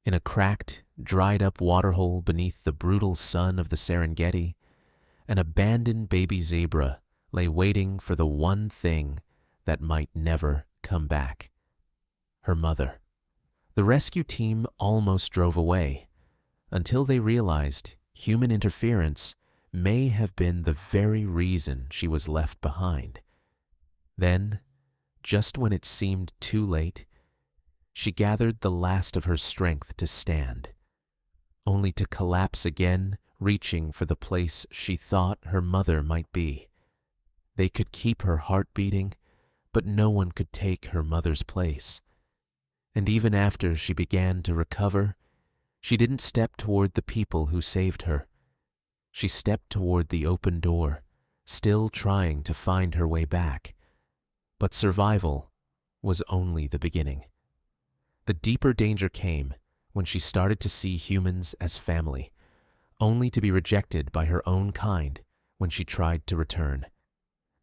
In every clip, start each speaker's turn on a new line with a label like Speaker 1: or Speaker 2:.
Speaker 1: In a cracked, dried-up waterhole beneath the brutal sun of the Serengeti, an abandoned baby zebra lay waiting for the one thing that might never come back: her mother. The rescue team almost drove away, until they realized human interference may have been the very reason she was left behind. Then, just when it seemed too late, she gathered the last of her strength to stand, only to collapse again, reaching for the place she thought her mother might be. They could keep her heart beating, but no one could take her mother's place. And even after she began to recover, she didn't step toward the people who saved her. She stepped toward the open door, still trying to find her way back. But survival was only the beginning. The deeper danger came when she started to see humans as family, only to be rejected by her own kind when she tried to return.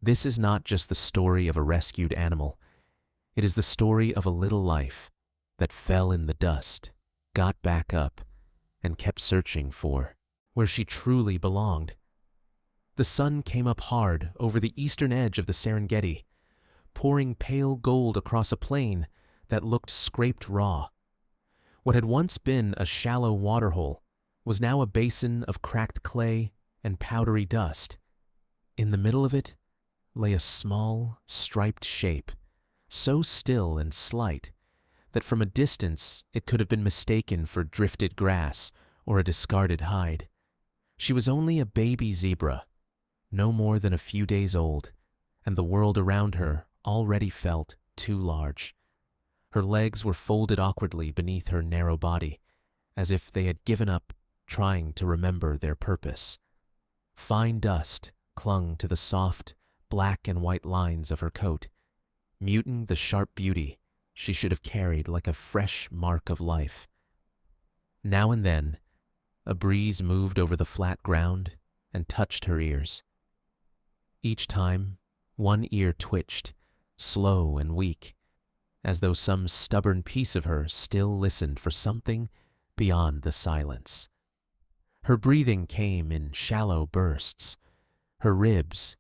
Speaker 1: This is not just the story of a rescued animal. It is the story of a little life that fell in the dust, got back up, and kept searching for where she truly belonged. The sun came up hard over the eastern edge of the Serengeti, pouring pale gold across a plain that looked scraped raw. What had once been a shallow waterhole was now a basin of cracked clay and powdery dust. In the middle of it lay a small, striped shape, so still and slight that from a distance it could have been mistaken for drifted grass or a discarded hide. She was only a baby zebra, no more than a few days old, and the world around her already felt too large. Her legs were folded awkwardly beneath her narrow body, as if they had given up trying to remember their purpose. Fine dust clung to the soft, black and white lines of her coat, muting the sharp beauty she should have carried like a fresh mark of life. Now and then, a breeze moved over the flat ground and touched her ears. Each time, one ear twitched, slow and weak, as though some stubborn piece of her still listened for something beyond the silence. Her breathing came in shallow bursts, her ribs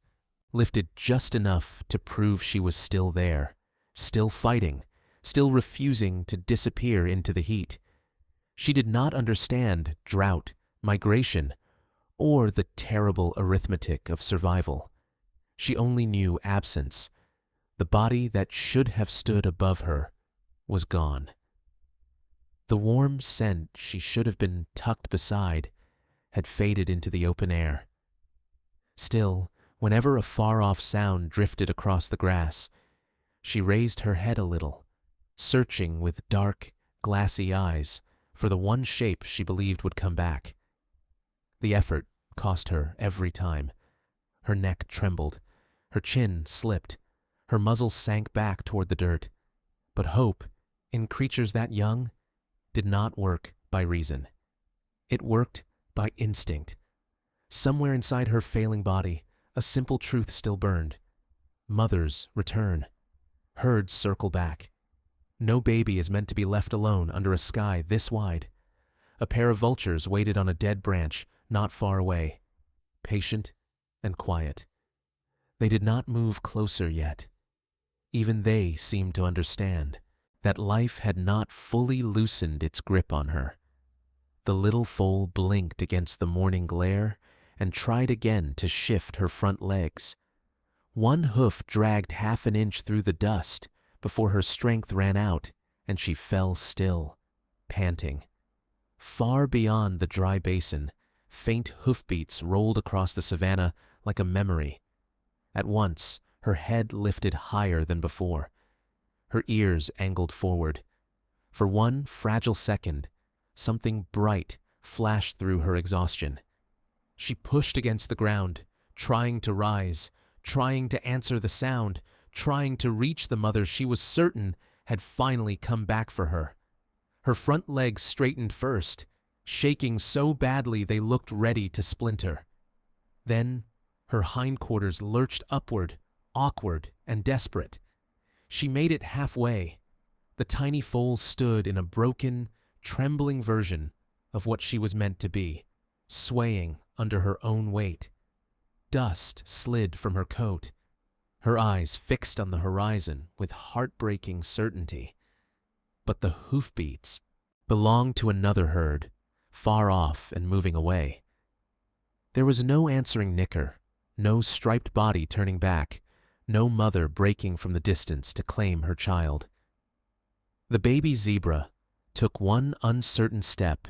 Speaker 1: lifted just enough to prove she was still there, still fighting, still refusing to disappear into the heat. She did not understand drought, migration, or the terrible arithmetic of survival. She only knew absence. The body that should have stood above her was gone. The warm scent she should have been tucked beside had faded into the open air. Still, whenever a far-off sound drifted across the grass, she raised her head a little, searching with dark, glassy eyes for the one shape she believed would come back. The effort cost her every time. Her neck trembled, her chin slipped, her muzzle sank back toward the dirt. But hope, in creatures that young, did not work by reason. It worked by instinct. Somewhere inside her failing body, a simple truth still burned. Mothers return. Herds circle back. No baby is meant to be left alone under a sky this wide. A pair of vultures waited on a dead branch not far away, patient and quiet. They did not move closer yet. Even they seemed to understand that life had not fully loosened its grip on her. The little foal blinked against the morning glare and tried again to shift her front legs. One hoof dragged half an inch through the dust before her strength ran out and she fell still, panting. Far beyond the dry basin, faint hoofbeats rolled across the savanna like a memory. At once, her head lifted higher than before. Her ears angled forward. For one fragile second, something bright flashed through her exhaustion. She pushed against the ground, trying to rise, trying to answer the sound, trying to reach the mother she was certain had finally come back for her. Her front legs straightened first, shaking so badly they looked ready to splinter. Then her hindquarters lurched upward, awkward and desperate. She made it halfway. The tiny foal stood in a broken, trembling version of what she was meant to be, swaying under her own weight. Dust slid from her coat, her eyes fixed on the horizon with heartbreaking certainty. But the hoofbeats belonged to another herd, far off and moving away. There was no answering nicker, no striped body turning back, no mother breaking from the distance to claim her child. The baby zebra took one uncertain step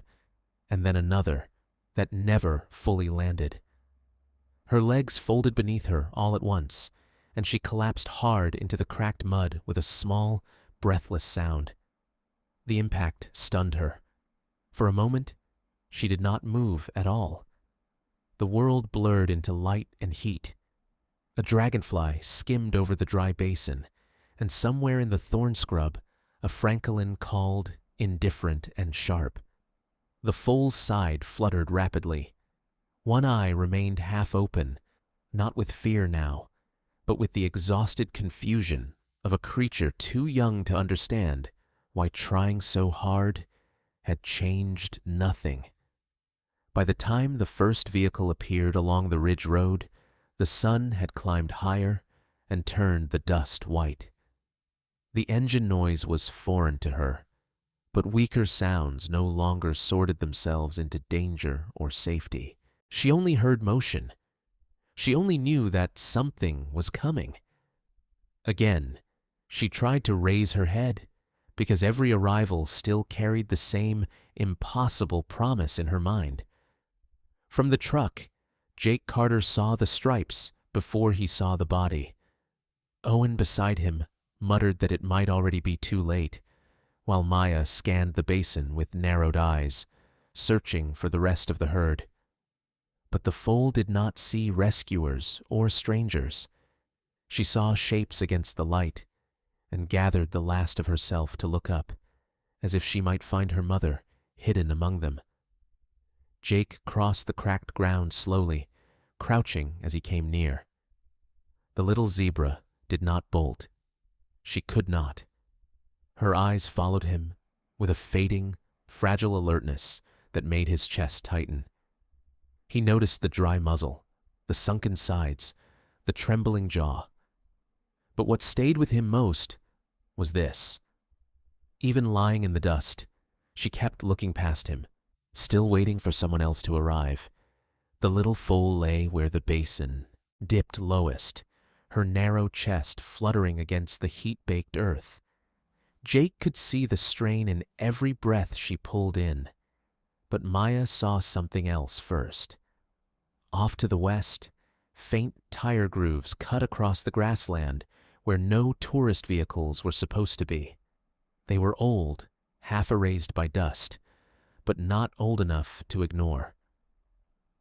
Speaker 1: and then another that never fully landed. Her legs folded beneath her all at once, and she collapsed hard into the cracked mud with a small, breathless sound. The impact stunned her. For a moment, she did not move at all. The world blurred into light and heat. A dragonfly skimmed over the dry basin, and somewhere in the thorn scrub, a francolin called, indifferent and sharp. The foal's side fluttered rapidly. One eye remained half open, not with fear now, but with the exhausted confusion of a creature too young to understand why trying so hard had changed nothing. By the time the first vehicle appeared along the ridge road, the sun had climbed higher and turned the dust white. The engine noise was foreign to her, but weaker sounds no longer sorted themselves into danger or safety. She only heard motion. She only knew that something was coming. Again, she tried to raise her head, because every arrival still carried the same impossible promise in her mind. From the truck, Jake Carter saw the stripes before he saw the body. Owen beside him muttered that it might already be too late, while Maya scanned the basin with narrowed eyes, searching for the rest of the herd. But the foal did not see rescuers or strangers. She saw shapes against the light and gathered the last of herself to look up, as if she might find her mother hidden among them. Jake crossed the cracked ground slowly, crouching as he came near. The little zebra did not bolt. She could not. Her eyes followed him with a fading, fragile alertness that made his chest tighten. He noticed the dry muzzle, the sunken sides, the trembling jaw. But what stayed with him most was this. Even lying in the dust, she kept looking past him, still waiting for someone else to arrive. The little foal lay where the basin dipped lowest, her narrow chest fluttering against the heat-baked earth. Jake could see the strain in every breath she pulled in, but Maya saw something else first. Off to the west, faint tire grooves cut across the grassland where no tourist vehicles were supposed to be. They were old, half erased by dust, but not old enough to ignore.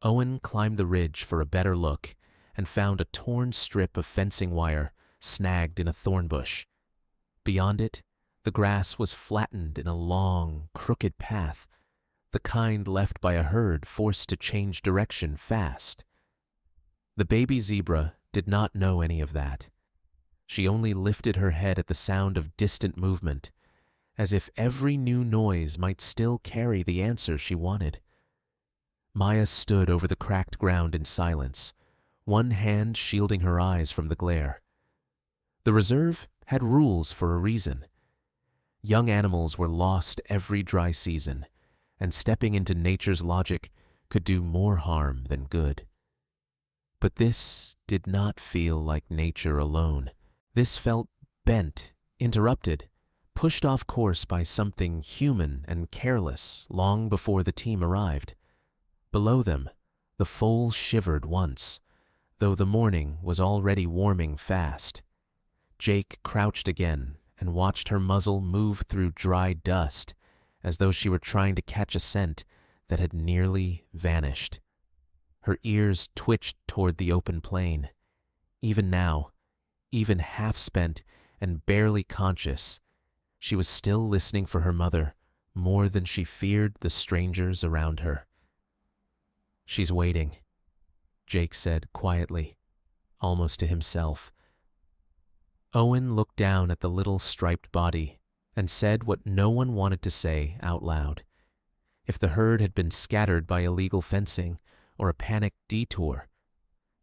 Speaker 1: Owen climbed the ridge for a better look and found a torn strip of fencing wire snagged in a thorn bush. Beyond it, the grass was flattened in a long, crooked path, the kind left by a herd forced to change direction fast. The baby zebra did not know any of that. She only lifted her head at the sound of distant movement, as if every new noise might still carry the answer she wanted. Maya stood over the cracked ground in silence, one hand shielding her eyes from the glare. The reserve had rules for a reason. Young animals were lost every dry season, and stepping into nature's logic could do more harm than good. But this did not feel like nature alone. This felt bent, interrupted, pushed off course by something human and careless long before the team arrived. Below them, the foal shivered once, though the morning was already warming fast. Jake crouched again and watched her muzzle move through dry dust, as though she were trying to catch a scent that had nearly vanished. Her ears twitched toward the open plain. Even now, even half-spent and barely conscious, she was still listening for her mother more than she feared the strangers around her. "She's waiting," Jake said quietly, almost to himself. Owen looked down at the little striped body and said what no one wanted to say out loud. If the herd had been scattered by illegal fencing or a panicked detour,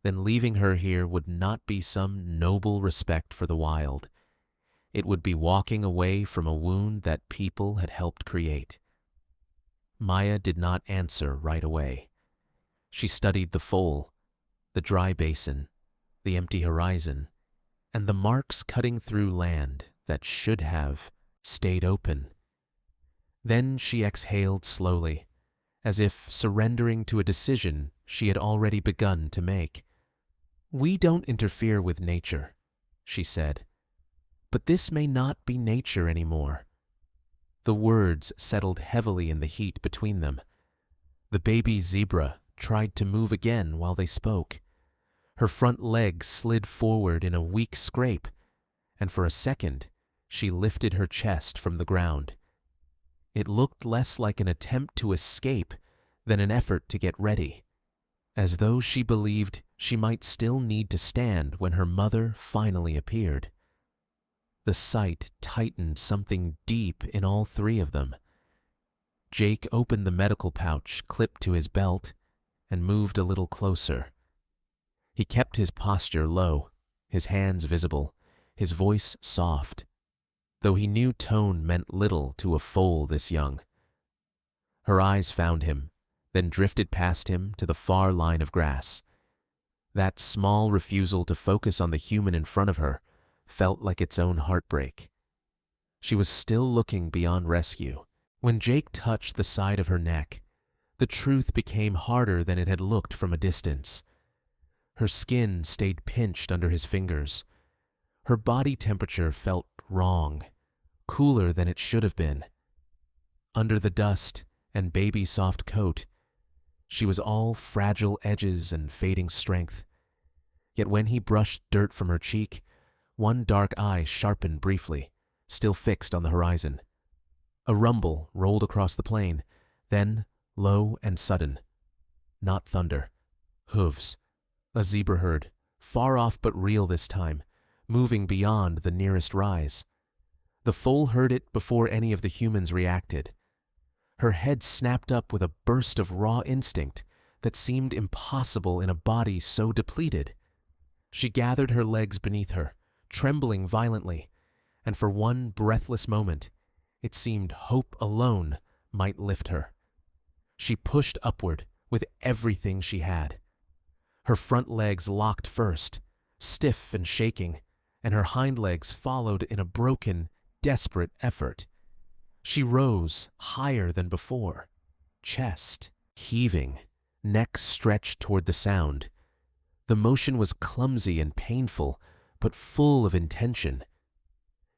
Speaker 1: then leaving her here would not be some noble respect for the wild. It would be walking away from a wound that people had helped create. Maya did not answer right away. She studied the foal, the dry basin, the empty horizon, and the marks cutting through land that should have stayed open. Then she exhaled slowly, as if surrendering to a decision she had already begun to make. "We don't interfere with nature," she said. "But this may not be nature anymore." The words settled heavily in the heat between them. The baby zebra tried to move again while they spoke. Her front legs slid forward in a weak scrape, and for a second she lifted her chest from the ground. It looked less like an attempt to escape than an effort to get ready, as though she believed she might still need to stand when her mother finally appeared. The sight tightened something deep in all three of them. Jake opened the medical pouch clipped to his belt and moved a little closer. He kept his posture low, his hands visible, his voice soft, though he knew tone meant little to a foal this young. Her eyes found him, then drifted past him to the far line of grass. That small refusal to focus on the human in front of her felt like its own heartbreak. She was still looking beyond rescue. When Jake touched the side of her neck, the truth became harder than it had looked from a distance. Her skin stayed pinched under his fingers. Her body temperature felt wrong, cooler than it should have been. Under the dust and baby soft coat, she was all fragile edges and fading strength. Yet when he brushed dirt from her cheek, one dark eye sharpened briefly, still fixed on the horizon. A rumble rolled across the plain, then low and sudden. Not thunder. Hooves. A zebra herd, far off but real this time, moving beyond the nearest rise. The foal heard it before any of the humans reacted. Her head snapped up with a burst of raw instinct that seemed impossible in a body so depleted. She gathered her legs beneath her, trembling violently, and for one breathless moment, it seemed hope alone might lift her. She pushed upward with everything she had. Her front legs locked first, stiff and shaking, and her hind legs followed in a broken, desperate effort. She rose higher than before, chest heaving, neck stretched toward the sound. The motion was clumsy and painful, but full of intention.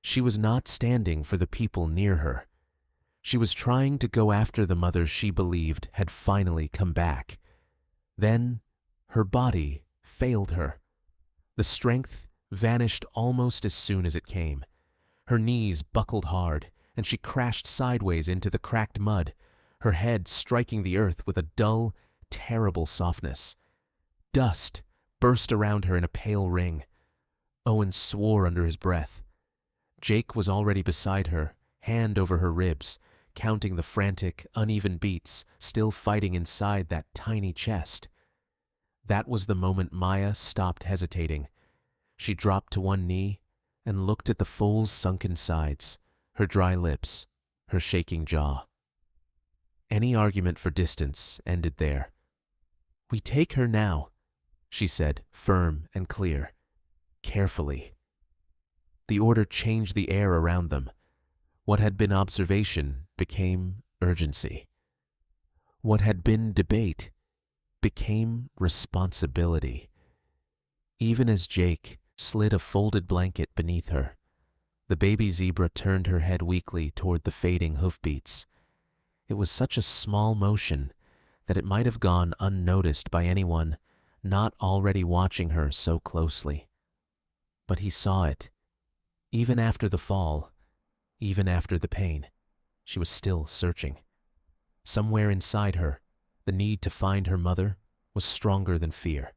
Speaker 1: She was not standing for the people near her. She was trying to go after the mother she believed had finally come back. Then her body failed her. The strength vanished almost as soon as it came. Her knees buckled hard, and she crashed sideways into the cracked mud, her head striking the earth with a dull, terrible softness. Dust burst around her in a pale ring. Owen swore under his breath. Jake was already beside her, hand over her ribs, counting the frantic, uneven beats still fighting inside that tiny chest. That was the moment Maya stopped hesitating. She dropped to one knee and looked at the foal's sunken sides, her dry lips, her shaking jaw. Any argument for distance ended there. "We take her now," she said, firm and clear, carefully. The order changed the air around them. What had been observation became urgency. What had been debate became responsibility. Even as Jake slid a folded blanket beneath her, the baby zebra turned her head weakly toward the fading hoofbeats. It was such a small motion that it might have gone unnoticed by anyone not already watching her so closely. But he saw it. Even after the fall, even after the pain, she was still searching. Somewhere inside her, the need to find her mother was stronger than fear,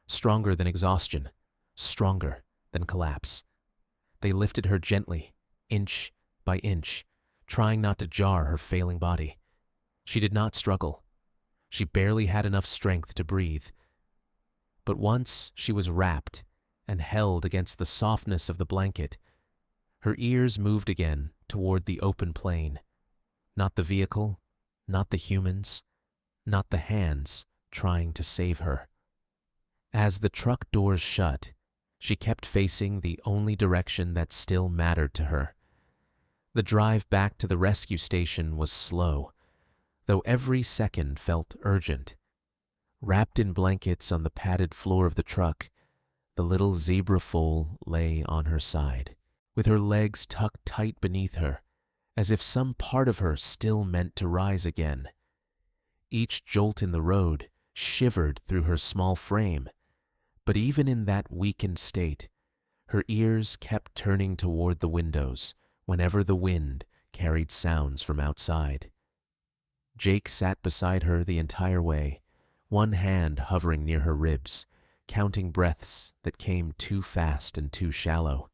Speaker 1: stronger than exhaustion, stronger than collapse. They lifted her gently, inch by inch, trying not to jar her failing body. She did not struggle. She barely had enough strength to breathe. But once she was wrapped and held against the softness of the blanket, her ears moved again toward the open plain. Not the vehicle, not the humans, not the hands trying to save her. As the truck doors shut, she kept facing the only direction that still mattered to her. The drive back to the rescue station was slow, though every second felt urgent. Wrapped in blankets on the padded floor of the truck, the little zebra foal lay on her side, with her legs tucked tight beneath her, as if some part of her still meant to rise again. Each jolt in the road shivered through her small frame, but even in that weakened state, her ears kept turning toward the windows whenever the wind carried sounds from outside. Jake sat beside her the entire way, one hand hovering near her ribs, counting breaths that came too fast and too shallow.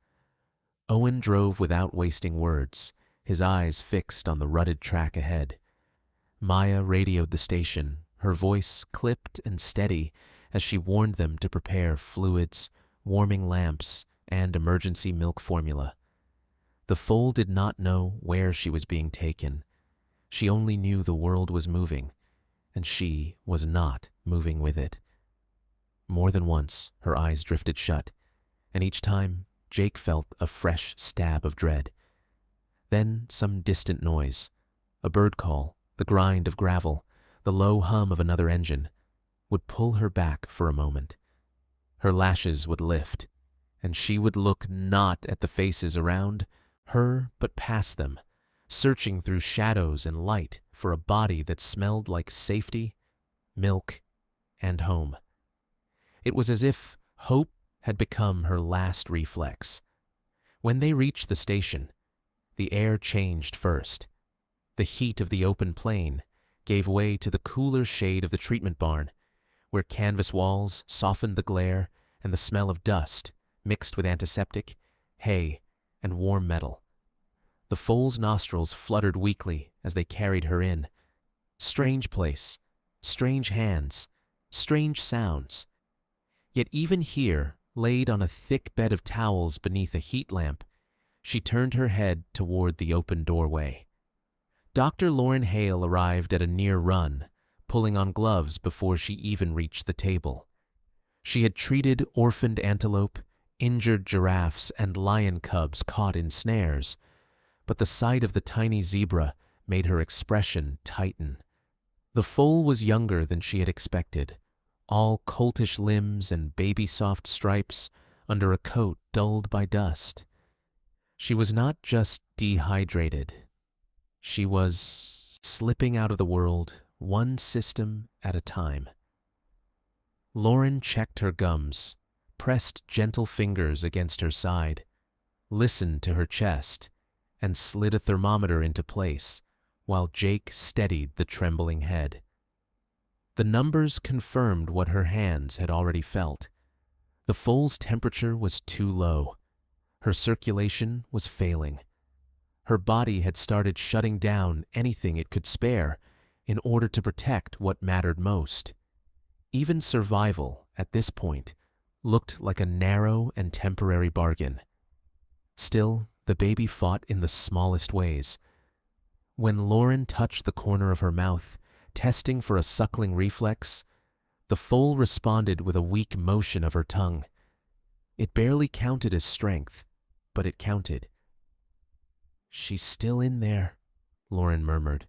Speaker 1: Owen drove without wasting words, his eyes fixed on the rutted track ahead. Maya radioed the station, her voice clipped and steady as she warned them to prepare fluids, warming lamps, and emergency milk formula. The foal did not know where she was being taken. She only knew the world was moving, and she was not moving with it. More than once, her eyes drifted shut, and each time Jake felt a fresh stab of dread. Then some distant noise, a bird call, the grind of gravel, the low hum of another engine, would pull her back for a moment. Her lashes would lift, and she would look not at the faces around her, but past them, searching through shadows and light for a body that smelled like safety, milk, and home. It was as if hope had become her last reflex. When they reached the station, the air changed first. The heat of the open plain gave way to the cooler shade of the treatment barn, where canvas walls softened the glare and the smell of dust mixed with antiseptic, hay, and warm metal. The foal's nostrils fluttered weakly as they carried her in. Strange place, strange hands, strange sounds. Yet even here, laid on a thick bed of towels beneath a heat lamp, she turned her head toward the open doorway. Dr. Lauren Hale arrived at a near run, pulling on gloves before she even reached the table. She had treated orphaned antelope, injured giraffes, and lion cubs caught in snares, but the sight of the tiny zebra made her expression tighten. The foal was younger than she had expected, all coltish limbs and baby-soft stripes under a coat dulled by dust. She was not just dehydrated. She was slipping out of the world, one system at a time. Lauren checked her gums, pressed gentle fingers against her side, listened to her chest, and slid a thermometer into place while Jake steadied the trembling head. The numbers confirmed what her hands had already felt. The foal's temperature was too low. Her circulation was failing. Her body had started shutting down anything it could spare in order to protect what mattered most. Even survival, at this point, looked like a narrow and temporary bargain. Still, the baby fought in the smallest ways. When Lauren touched the corner of her mouth, testing for a suckling reflex, the foal responded with a weak motion of her tongue. It barely counted as strength, but it counted. "She's still in there," Lauren murmured.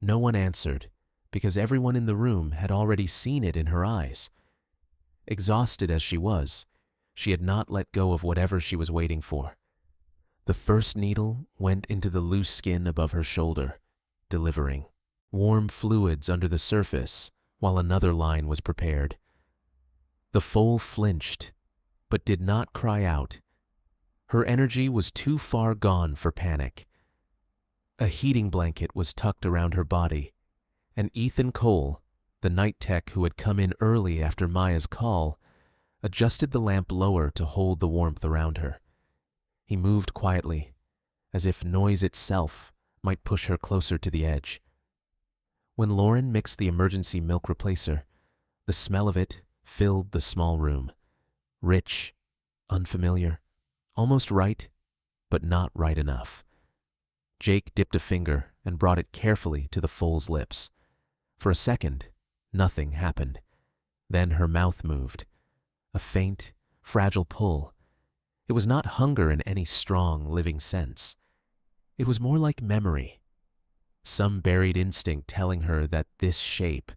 Speaker 1: No one answered, because everyone in the room had already seen it in her eyes. Exhausted as she was, she had not let go of whatever she was waiting for. The first needle went into the loose skin above her shoulder, delivering warm fluids under the surface while another line was prepared. The foal flinched, but did not cry out. Her energy was too far gone for panic. A heating blanket was tucked around her body, and Ethan Cole, the night tech who had come in early after Maya's call, adjusted the lamp lower to hold the warmth around her. He moved quietly, as if noise itself might push her closer to the edge. When Lauren mixed the emergency milk replacer, the smell of it filled the small room. Rich, unfamiliar, almost right, but not right enough. Jake dipped a finger and brought it carefully to the foal's lips. For a second, nothing happened. Then her mouth moved. A faint, fragile pull. It was not hunger in any strong, living sense. It was more like memory. Some buried instinct telling her that this shape,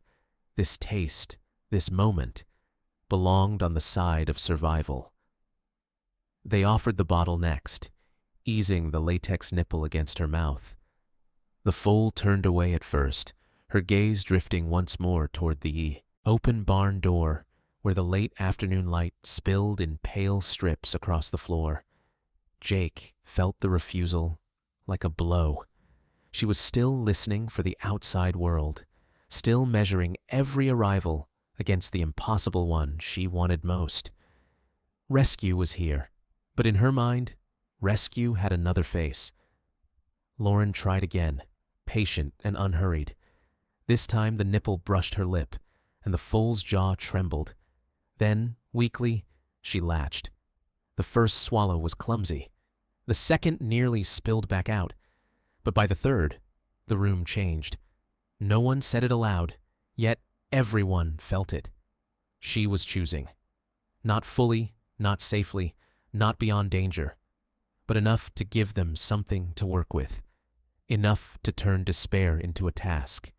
Speaker 1: this taste, this moment, belonged on the side of survival. They offered the bottle next, easing the latex nipple against her mouth. The foal turned away at first, her gaze drifting once more toward the open barn door, where the late afternoon light spilled in pale strips across the floor. Jake felt the refusal like a blow. She was still listening for the outside world, still measuring every arrival against the impossible one she wanted most. Rescue was here, but in her mind, rescue had another face. Lauren tried again, patient and unhurried. This time the nipple brushed her lip, and the foal's jaw trembled. Then, weakly, she latched. The first swallow was clumsy. The second nearly spilled back out. But by the third, the room changed. No one said it aloud, yet everyone felt it. She was choosing. Not fully, not safely, not beyond danger, but enough to give them something to work with. Enough to turn despair into a task.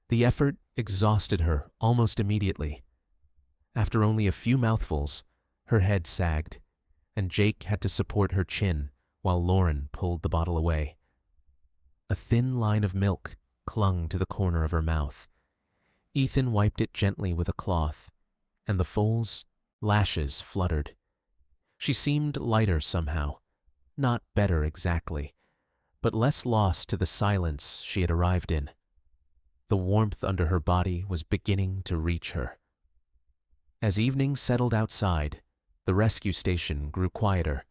Speaker 1: The effort exhausted her almost immediately. After only a few mouthfuls, her head sagged, and Jake had to support her chin while Lauren pulled the bottle away. A thin line of milk clung to the corner of her mouth. Ethan wiped it gently with a cloth, and the foal's lashes fluttered. She seemed lighter somehow, not better exactly, but less lost to the silence she had arrived in. The warmth under her body was beginning to reach her. As evening settled outside, the rescue station grew quieter.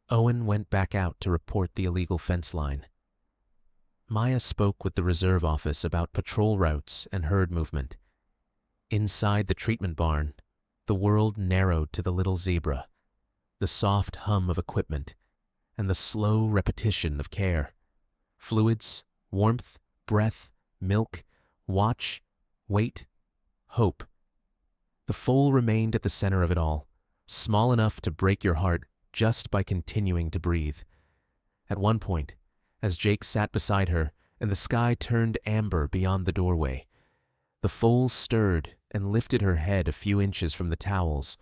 Speaker 1: Owen went back out to report the illegal fence line. Maya spoke with the reserve office about patrol routes and herd movement. Inside the treatment barn, the world narrowed to the little zebra, the soft hum of equipment, and the slow repetition of care. Fluids, warmth, breath, milk, watch, wait, hope. The foal remained at the center of it all, small enough to break your heart just by continuing to breathe. At one point, as Jake sat beside her and the sky turned amber beyond the doorway, the foal stirred and lifted her head a few inches from the towels.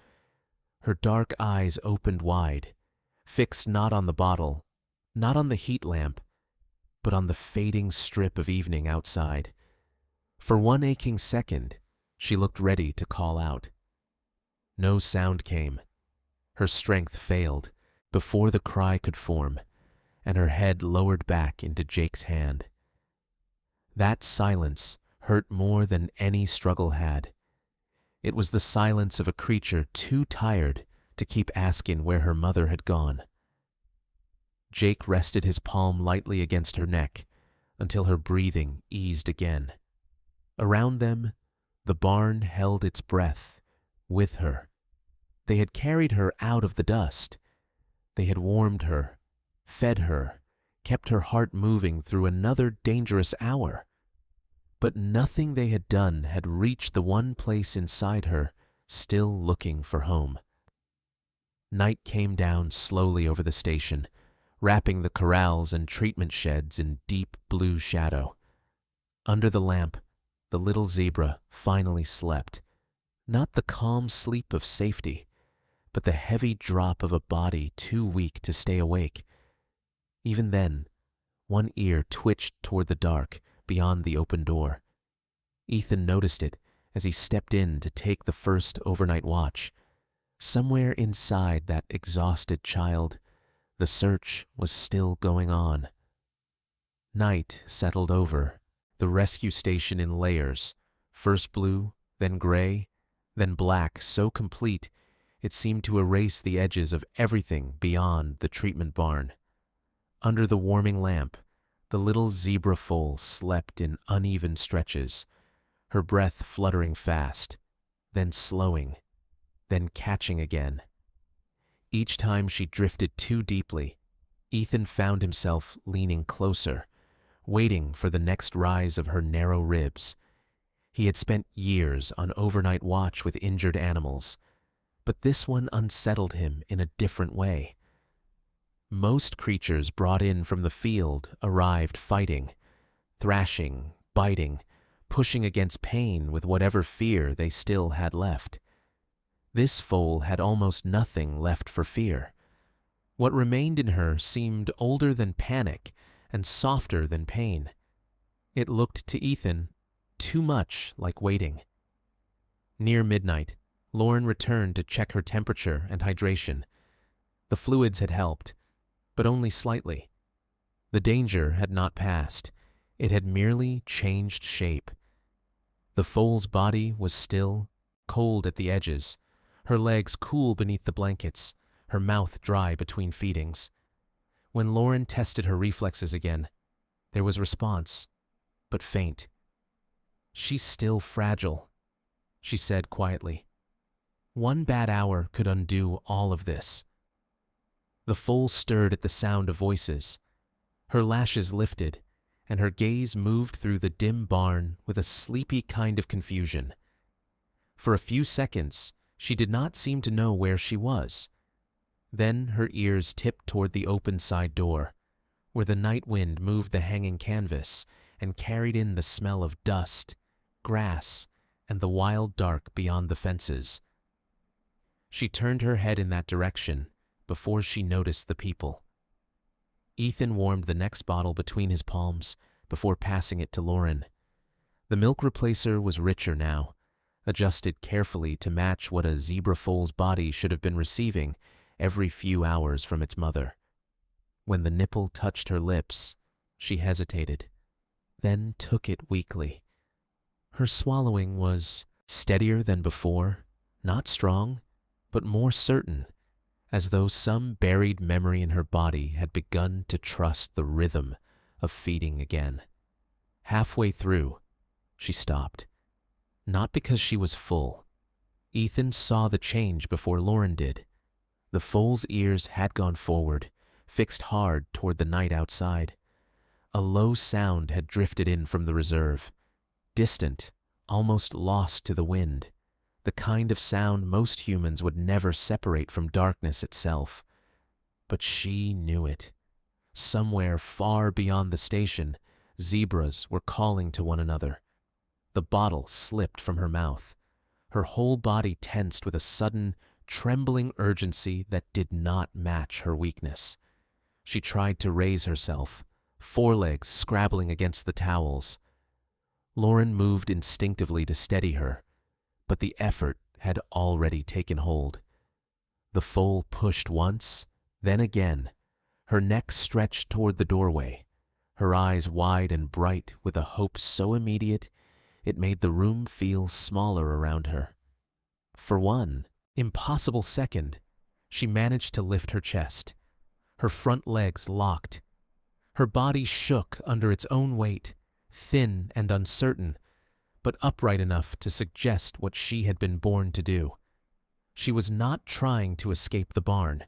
Speaker 1: Her dark eyes opened wide, fixed not on the bottle, not on the heat lamp, but on the fading strip of evening outside. For one aching second, she looked ready to call out. No sound came. Her strength failed before the cry could form, and her head lowered back into Jake's hand. That silence hurt more than any struggle had. It was the silence of a creature too tired to keep asking where her mother had gone. Jake rested his palm lightly against her neck until her breathing eased again. Around them, the barn held its breath with her. They had carried her out of the dust. They had warmed her, fed her, kept her heart moving through another dangerous hour. But nothing they had done had reached the one place inside her still looking for home. Night came down slowly over the station, wrapping the corrals and treatment sheds in deep blue shadow. Under the lamp, the little zebra finally slept, not the calm sleep of safety, but the heavy drop of a body too weak to stay awake. Even then, one ear twitched toward the dark beyond the open door. Ethan noticed it as he stepped in to take the first overnight watch. Somewhere inside that exhausted child, the search was still going on. Night settled over the rescue station in layers, first blue, then gray, then black, so complete it seemed to erase the edges of everything beyond the treatment barn. Under the warming lamp, The little zebra foal slept in uneven stretches, her breath fluttering fast, then slowing, then catching again. Each time she drifted too deeply, Ethan found himself leaning closer, waiting for the next rise of her narrow ribs. He had spent years on overnight watch with injured animals, but this one unsettled him in a different way. Most creatures brought in from the field arrived fighting, thrashing, biting, pushing against pain with whatever fear they still had left. This foal had almost nothing left for fear. What remained in her seemed older than panic and softer than pain. It looked to Ethan too much like waiting. Near midnight, Lauren returned to check her temperature and hydration. The fluids had helped, but only slightly. The danger had not passed. It had merely changed shape. The foal's body was still, cold at the edges, her legs cool beneath the blankets, her mouth dry between feedings. When Lauren tested her reflexes again, there was response, but faint. "She's still fragile," she said quietly. "One bad hour could undo all of this." The foal stirred at the sound of voices. Her lashes lifted, and her gaze moved through the dim barn with a sleepy kind of confusion. For a few seconds, she did not seem to know where she was. Then her ears tipped toward the open side door, where the night wind moved the hanging canvas and carried in the smell of dust, grass, and the wild dark beyond the fences. She turned her head in that direction before she noticed the people. Ethan warmed the next bottle between his palms before passing it to Lauren. The milk replacer was richer now, adjusted carefully to match what a zebra foal's body should have been receiving every few hours from its mother. When the nipple touched her lips, she hesitated, then took it weakly. Her swallowing was steadier than before, not strong, but more certain, as though some buried memory in her body had begun to trust the rhythm of feeding again. Halfway through, she stopped. Not because she was full. Ethan saw the change before Lauren did. The foal's ears had gone forward, fixed hard toward the night outside. A low sound had drifted in from the reserve, distant, almost lost to the wind, the kind of sound most humans would never separate from darkness itself. But she knew it. Somewhere far beyond the station, zebras were calling to one another. The bottle slipped from her mouth. Her whole body tensed with a sudden, trembling urgency that did not match her weakness. She tried to raise herself, forelegs scrabbling against the towels. Lauren moved instinctively to steady her, but the effort had already taken hold. The foal pushed once, then again. Her neck stretched toward the doorway, her eyes wide and bright with a hope so immediate it made the room feel smaller around her. For one impossible second, she managed to lift her chest. Her front legs locked. Her body shook under its own weight, thin and uncertain, but upright enough to suggest what she had been born to do. She was not trying to escape the barn.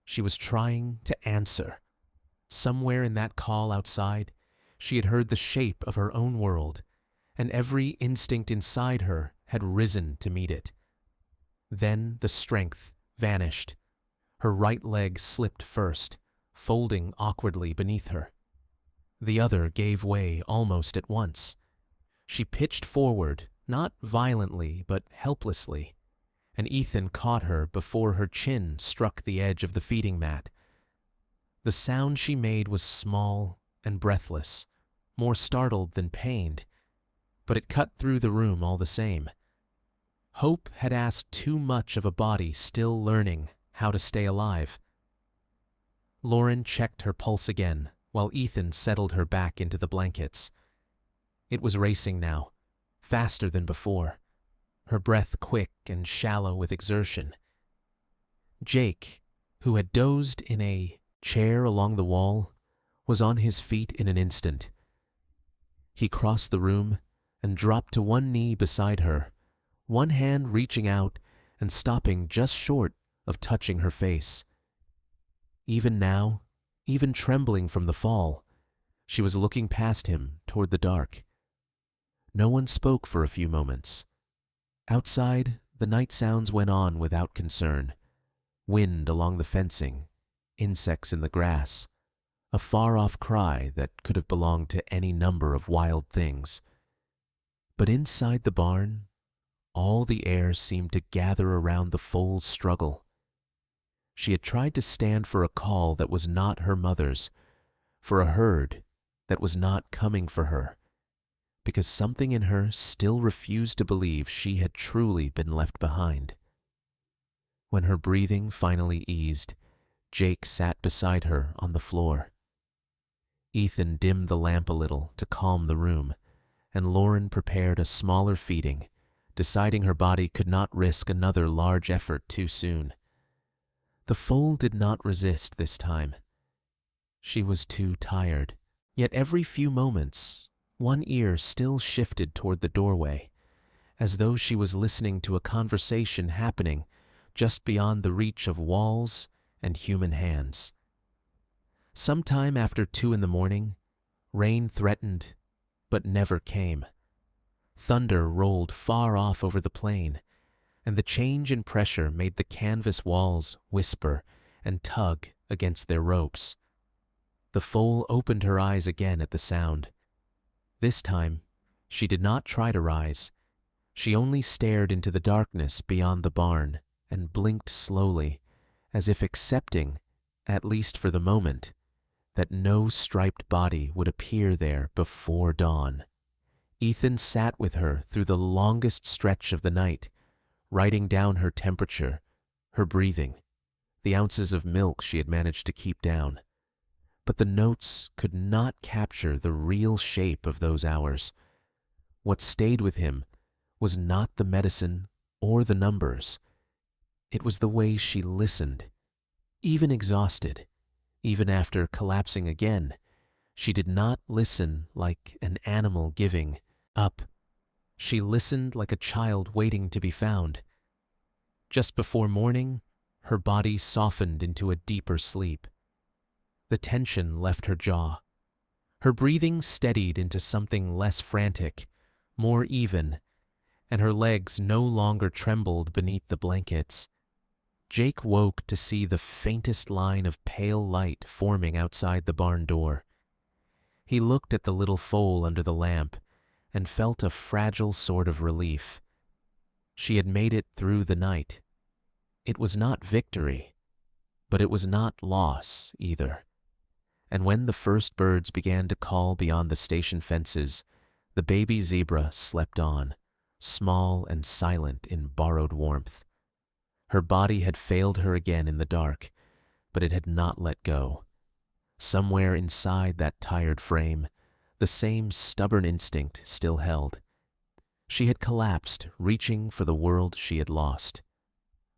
Speaker 1: She was trying to answer. Somewhere in that call outside, she had heard the shape of her own world, and every instinct inside her had risen to meet it. Then the strength vanished. Her right leg slipped first, folding awkwardly beneath her. The other gave way almost at once. She pitched forward, not violently but helplessly, and Ethan caught her before her chin struck the edge of the feeding mat. The sound she made was small and breathless, more startled than pained, but it cut through the room all the same. Hope had asked too much of a body still learning how to stay alive. Lauren checked her pulse again, while Ethan settled her back into the blankets. It was racing now, faster than before, her breath quick and shallow with exertion. Jake, who had dozed in a chair along the wall, was on his feet in an instant. He crossed the room and dropped to one knee beside her, one hand reaching out and stopping just short of touching her face. Even now, even trembling from the fall, she was looking past him toward the dark. No one spoke for a few moments. Outside, the night sounds went on without concern. Wind along the fencing, insects in the grass, a far-off cry that could have belonged to any number of wild things. But inside the barn, all the air seemed to gather around the foal's struggle. She had tried to stand for a call that was not her mother's, for a herd that was not coming for her, because something in her still refused to believe she had truly been left behind. When her breathing finally eased, Jake sat beside her on the floor. Ethan dimmed the lamp a little to calm the room, and Lauren prepared a smaller feeding, deciding her body could not risk another large effort too soon. The foal did not resist this time. She was too tired. Yet every few moments, one ear still shifted toward the doorway, as though she was listening to a conversation happening just beyond the reach of walls and human hands. Sometime after 2 a.m, rain threatened, but never came. Thunder rolled far off over the plain, and the change in pressure made the canvas walls whisper and tug against their ropes. The foal opened her eyes again at the sound. This time, she did not try to rise. She only stared into the darkness beyond the barn and blinked slowly, as if accepting, at least for the moment, that no striped body would appear there before dawn. Ethan sat with her through the longest stretch of the night, writing down her temperature, her breathing, the ounces of milk she had managed to keep down. But the notes could not capture the real shape of those hours. What stayed with him was not the medicine or the numbers. It was the way she listened. Even exhausted, even after collapsing again, she did not listen like an animal giving up. She listened like a child waiting to be found. Just before morning, her body softened into a deeper sleep. The tension left her jaw. Her breathing steadied into something less frantic, more even, and her legs no longer trembled beneath the blankets. Jake woke to see the faintest line of pale light forming outside the barn door. He looked at the little foal under the lamp and felt a fragile sort of relief. She had made it through the night. It was not victory, but it was not loss either. And when the first birds began to call beyond the station fences, the baby zebra slept on, small and silent in borrowed warmth. Her body had failed her again in the dark, but it had not let go. Somewhere inside that tired frame, the same stubborn instinct still held. She had collapsed, reaching for the world she had lost.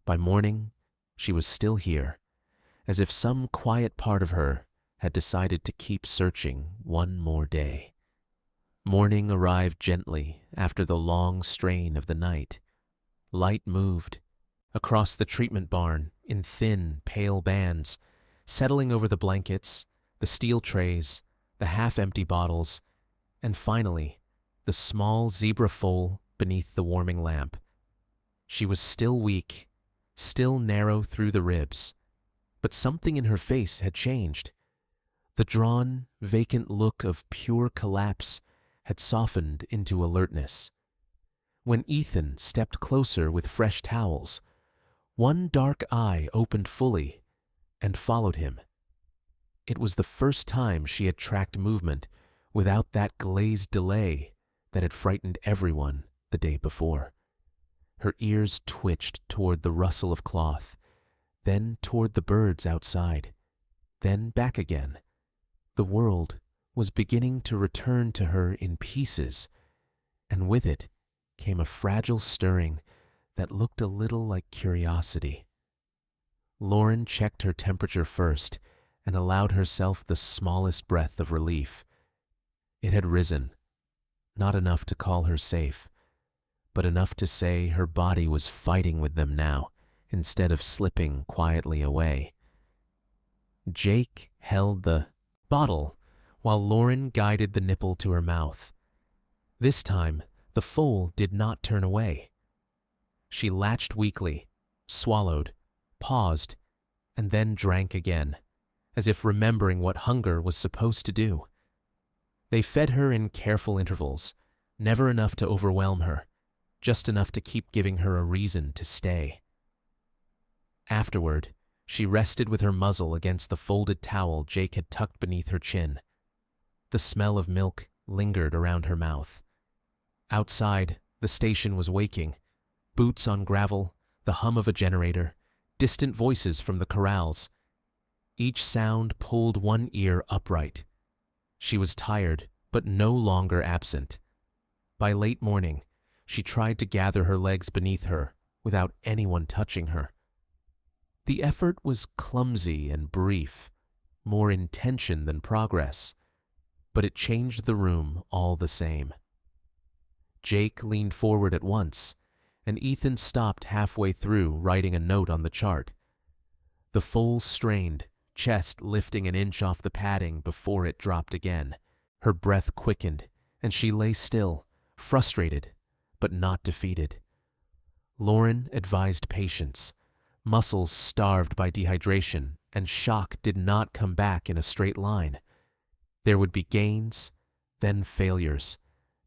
Speaker 1: By morning, she was still here, as if some quiet part of her had decided to keep searching one more day. Morning arrived gently after the long strain of the night. Light moved across the treatment barn in thin, pale bands, settling over the blankets, the steel trays, the half-empty bottles, and finally, the small zebra foal beneath the warming lamp. She was still weak, still narrow through the ribs, but something in her face had changed. The drawn, vacant look of pure collapse had softened into alertness. When Ethan stepped closer with fresh towels, one dark eye opened fully and followed him. It was the first time she had tracked movement without that glazed delay that had frightened everyone the day before. Her ears twitched toward the rustle of cloth, then toward the birds outside, then back again. The world was beginning to return to her in pieces, and with it came a fragile stirring that looked a little like curiosity. Lauren checked her temperature first, and allowed herself the smallest breath of relief. It had risen, not enough to call her safe, but enough to say her body was fighting with them now, instead of slipping quietly away. Jake held the bottle while Lauren guided the nipple to her mouth. This time, the foal did not turn away. She latched weakly, swallowed, paused, and then drank again, as if remembering what hunger was supposed to do. They fed her in careful intervals, never enough to overwhelm her, just enough to keep giving her a reason to stay. Afterward, she rested with her muzzle against the folded towel Jake had tucked beneath her chin. The smell of milk lingered around her mouth. Outside, the station was waking. Boots on gravel, the hum of a generator, distant voices from the corrals. Each sound pulled one ear upright. She was tired, but no longer absent. By late morning, she tried to gather her legs beneath her without anyone touching her. The effort was clumsy and brief, more intention than progress, but it changed the room all the same. Jake leaned forward at once, and Ethan stopped halfway through writing a note on the chart. The foal strained, chest lifting an inch off the padding before it dropped again. Her breath quickened, and she lay still, frustrated, but not defeated. Lauren advised patience. Muscles starved by dehydration, and shock did not come back in a straight line. There would be gains, then failures,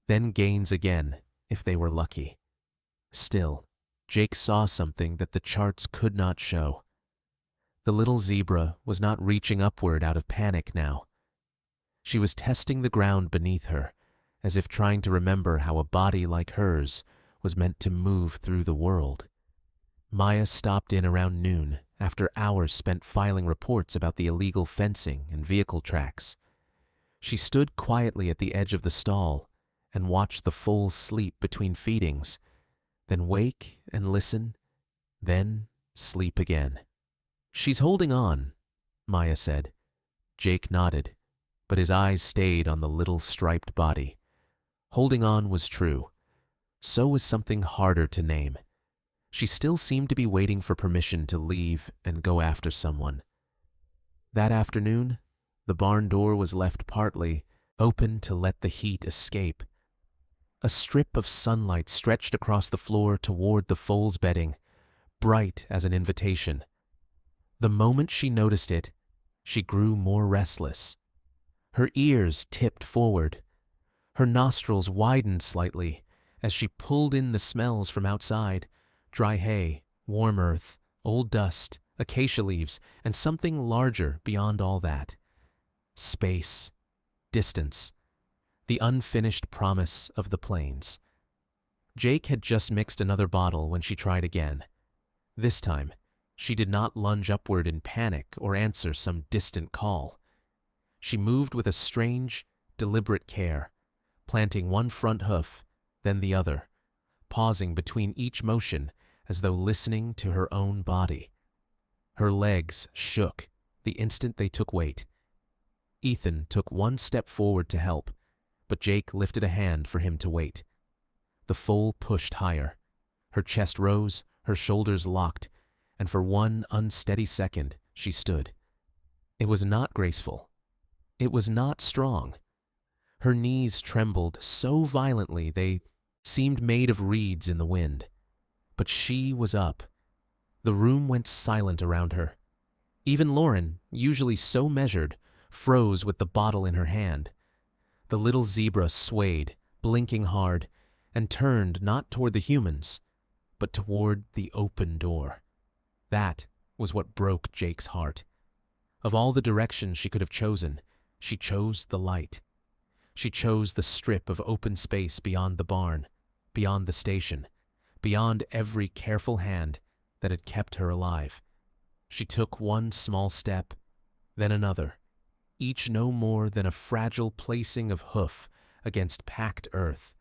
Speaker 1: then gains again, if they were lucky. Still, Jake saw something that the charts could not show. The little zebra was not reaching upward out of panic now. She was testing the ground beneath her, as if trying to remember how a body like hers was meant to move through the world. Maya stopped in around noon, after hours spent filing reports about the illegal fencing and vehicle tracks. She stood quietly at the edge of the stall and watched the foal sleep between feedings, then wake and listen, then sleep again. "She's holding on," Maya said. Jake nodded, but his eyes stayed on the little striped body. Holding on was true. So was something harder to name. She still seemed to be waiting for permission to leave and go after someone. That afternoon, the barn door was left partly open to let the heat escape. A strip of sunlight stretched across the floor toward the foal's bedding, bright as an invitation. The moment she noticed it, she grew more restless. Her ears tipped forward. Her nostrils widened slightly as she pulled in the smells from outside: dry hay, warm earth, old dust, acacia leaves, and something larger beyond all that. Space, distance, the unfinished promise of the plains. Jake had just mixed another bottle when she tried again. This time, she did not lunge upward in panic or answer some distant call. She moved with a strange, deliberate care, planting one front hoof, then the other, pausing between each motion as though listening to her own body. Her legs shook the instant they took weight. Ethan took one step forward to help, but Jake lifted a hand for him to wait. The foal pushed higher. Her chest rose, her shoulders locked, and for one unsteady second she stood. It was not graceful. It was not strong. Her knees trembled so violently they seemed made of reeds in the wind. But she was up. The room went silent around her. Even Lauren, usually so measured, froze with the bottle in her hand. The little zebra swayed, blinking hard, and turned not toward the humans, but toward the open door. That was what broke Jake's heart. Of all the directions she could have chosen, she chose the light. She chose the strip of open space beyond the barn, beyond the station, beyond every careful hand that had kept her alive. She took one small step, then another, each no more than a fragile placing of hoof against packed earth.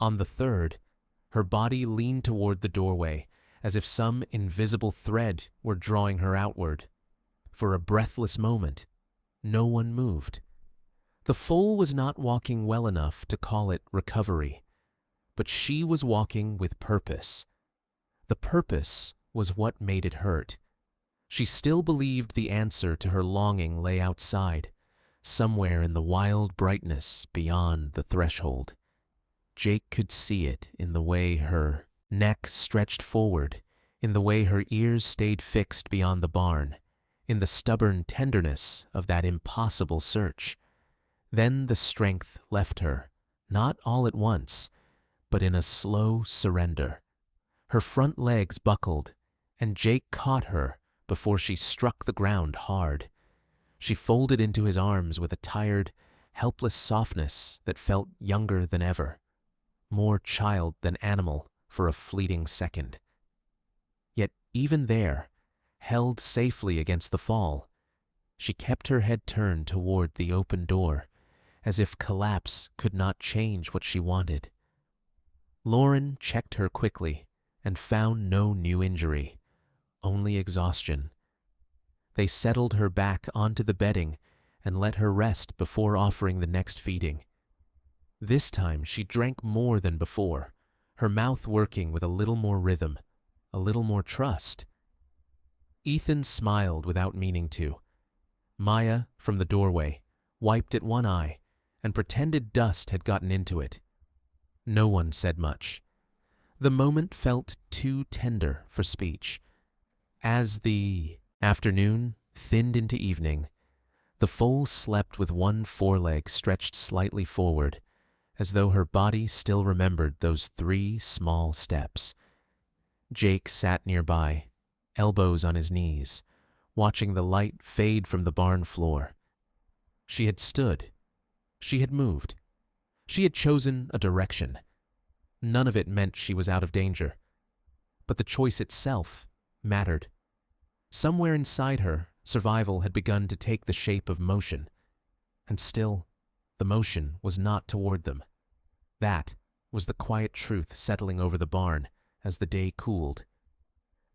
Speaker 1: On the third, her body leaned toward the doorway, as if some invisible thread were drawing her outward. For a breathless moment, no one moved. The foal was not walking well enough to call it recovery, but she was walking with purpose. The purpose was what made it hurt. She still believed the answer to her longing lay outside, somewhere in the wild brightness beyond the threshold. Jake could see it in the way her neck stretched forward, in the way her ears stayed fixed beyond the barn, in the stubborn tenderness of that impossible search. Then the strength left her, not all at once, but in a slow surrender. Her front legs buckled, and Jake caught her before she struck the ground hard. She folded into his arms with a tired, helpless softness that felt younger than ever, more child than animal for a fleeting second. Yet even there, held safely against the fall, she kept her head turned toward the open door, as if collapse could not change what she wanted. Lauren checked her quickly and found no new injury, only exhaustion. They settled her back onto the bedding and let her rest before offering the next feeding. This time she drank more than before, her mouth working with a little more rhythm, a little more trust. Ethan smiled without meaning to. Maya, from the doorway, wiped at one eye and pretended dust had gotten into it. No one said much. The moment felt too tender for speech. As the afternoon thinned into evening, the foal slept with one foreleg stretched slightly forward, as though her body still remembered those 3 small steps. Jake sat nearby, elbows on his knees, watching the light fade from the barn floor. She had stood. She had moved. She had chosen a direction. None of it meant she was out of danger. But the choice itself mattered. Somewhere inside her, survival had begun to take the shape of motion. And still, the motion was not toward them. That was the quiet truth settling over the barn as the day cooled.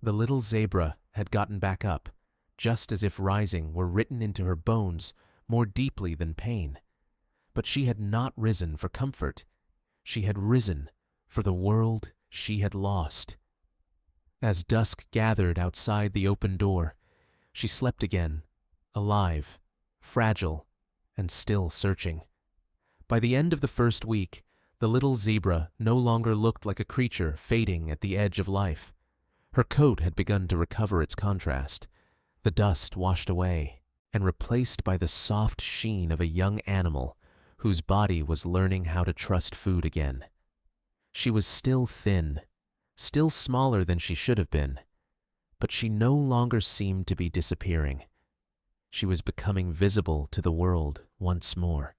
Speaker 1: The little zebra had gotten back up, just as if rising were written into her bones more deeply than pain. But she had not risen for comfort. She had risen for the world she had lost. As dusk gathered outside the open door, she slept again, alive, fragile, and still searching. By the end of the first week, the little zebra no longer looked like a creature fading at the edge of life. Her coat had begun to recover its contrast, the dust washed away and replaced by the soft sheen of a young animal whose body was learning how to trust food again. She was still thin, still smaller than she should have been, but she no longer seemed to be disappearing. She was becoming visible to the world once more.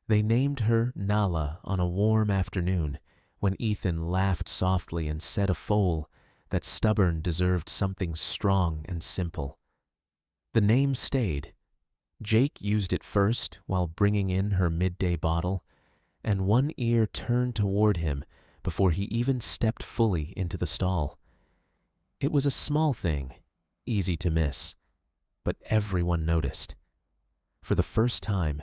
Speaker 1: They named her Nala on a warm afternoon when Ethan laughed softly and said a foal that stubborn deserved something strong and simple. The name stayed. Jake used it first while bringing in her midday bottle, and one ear turned toward him before he even stepped fully into the stall. It was a small thing, easy to miss, but everyone noticed. For the first time,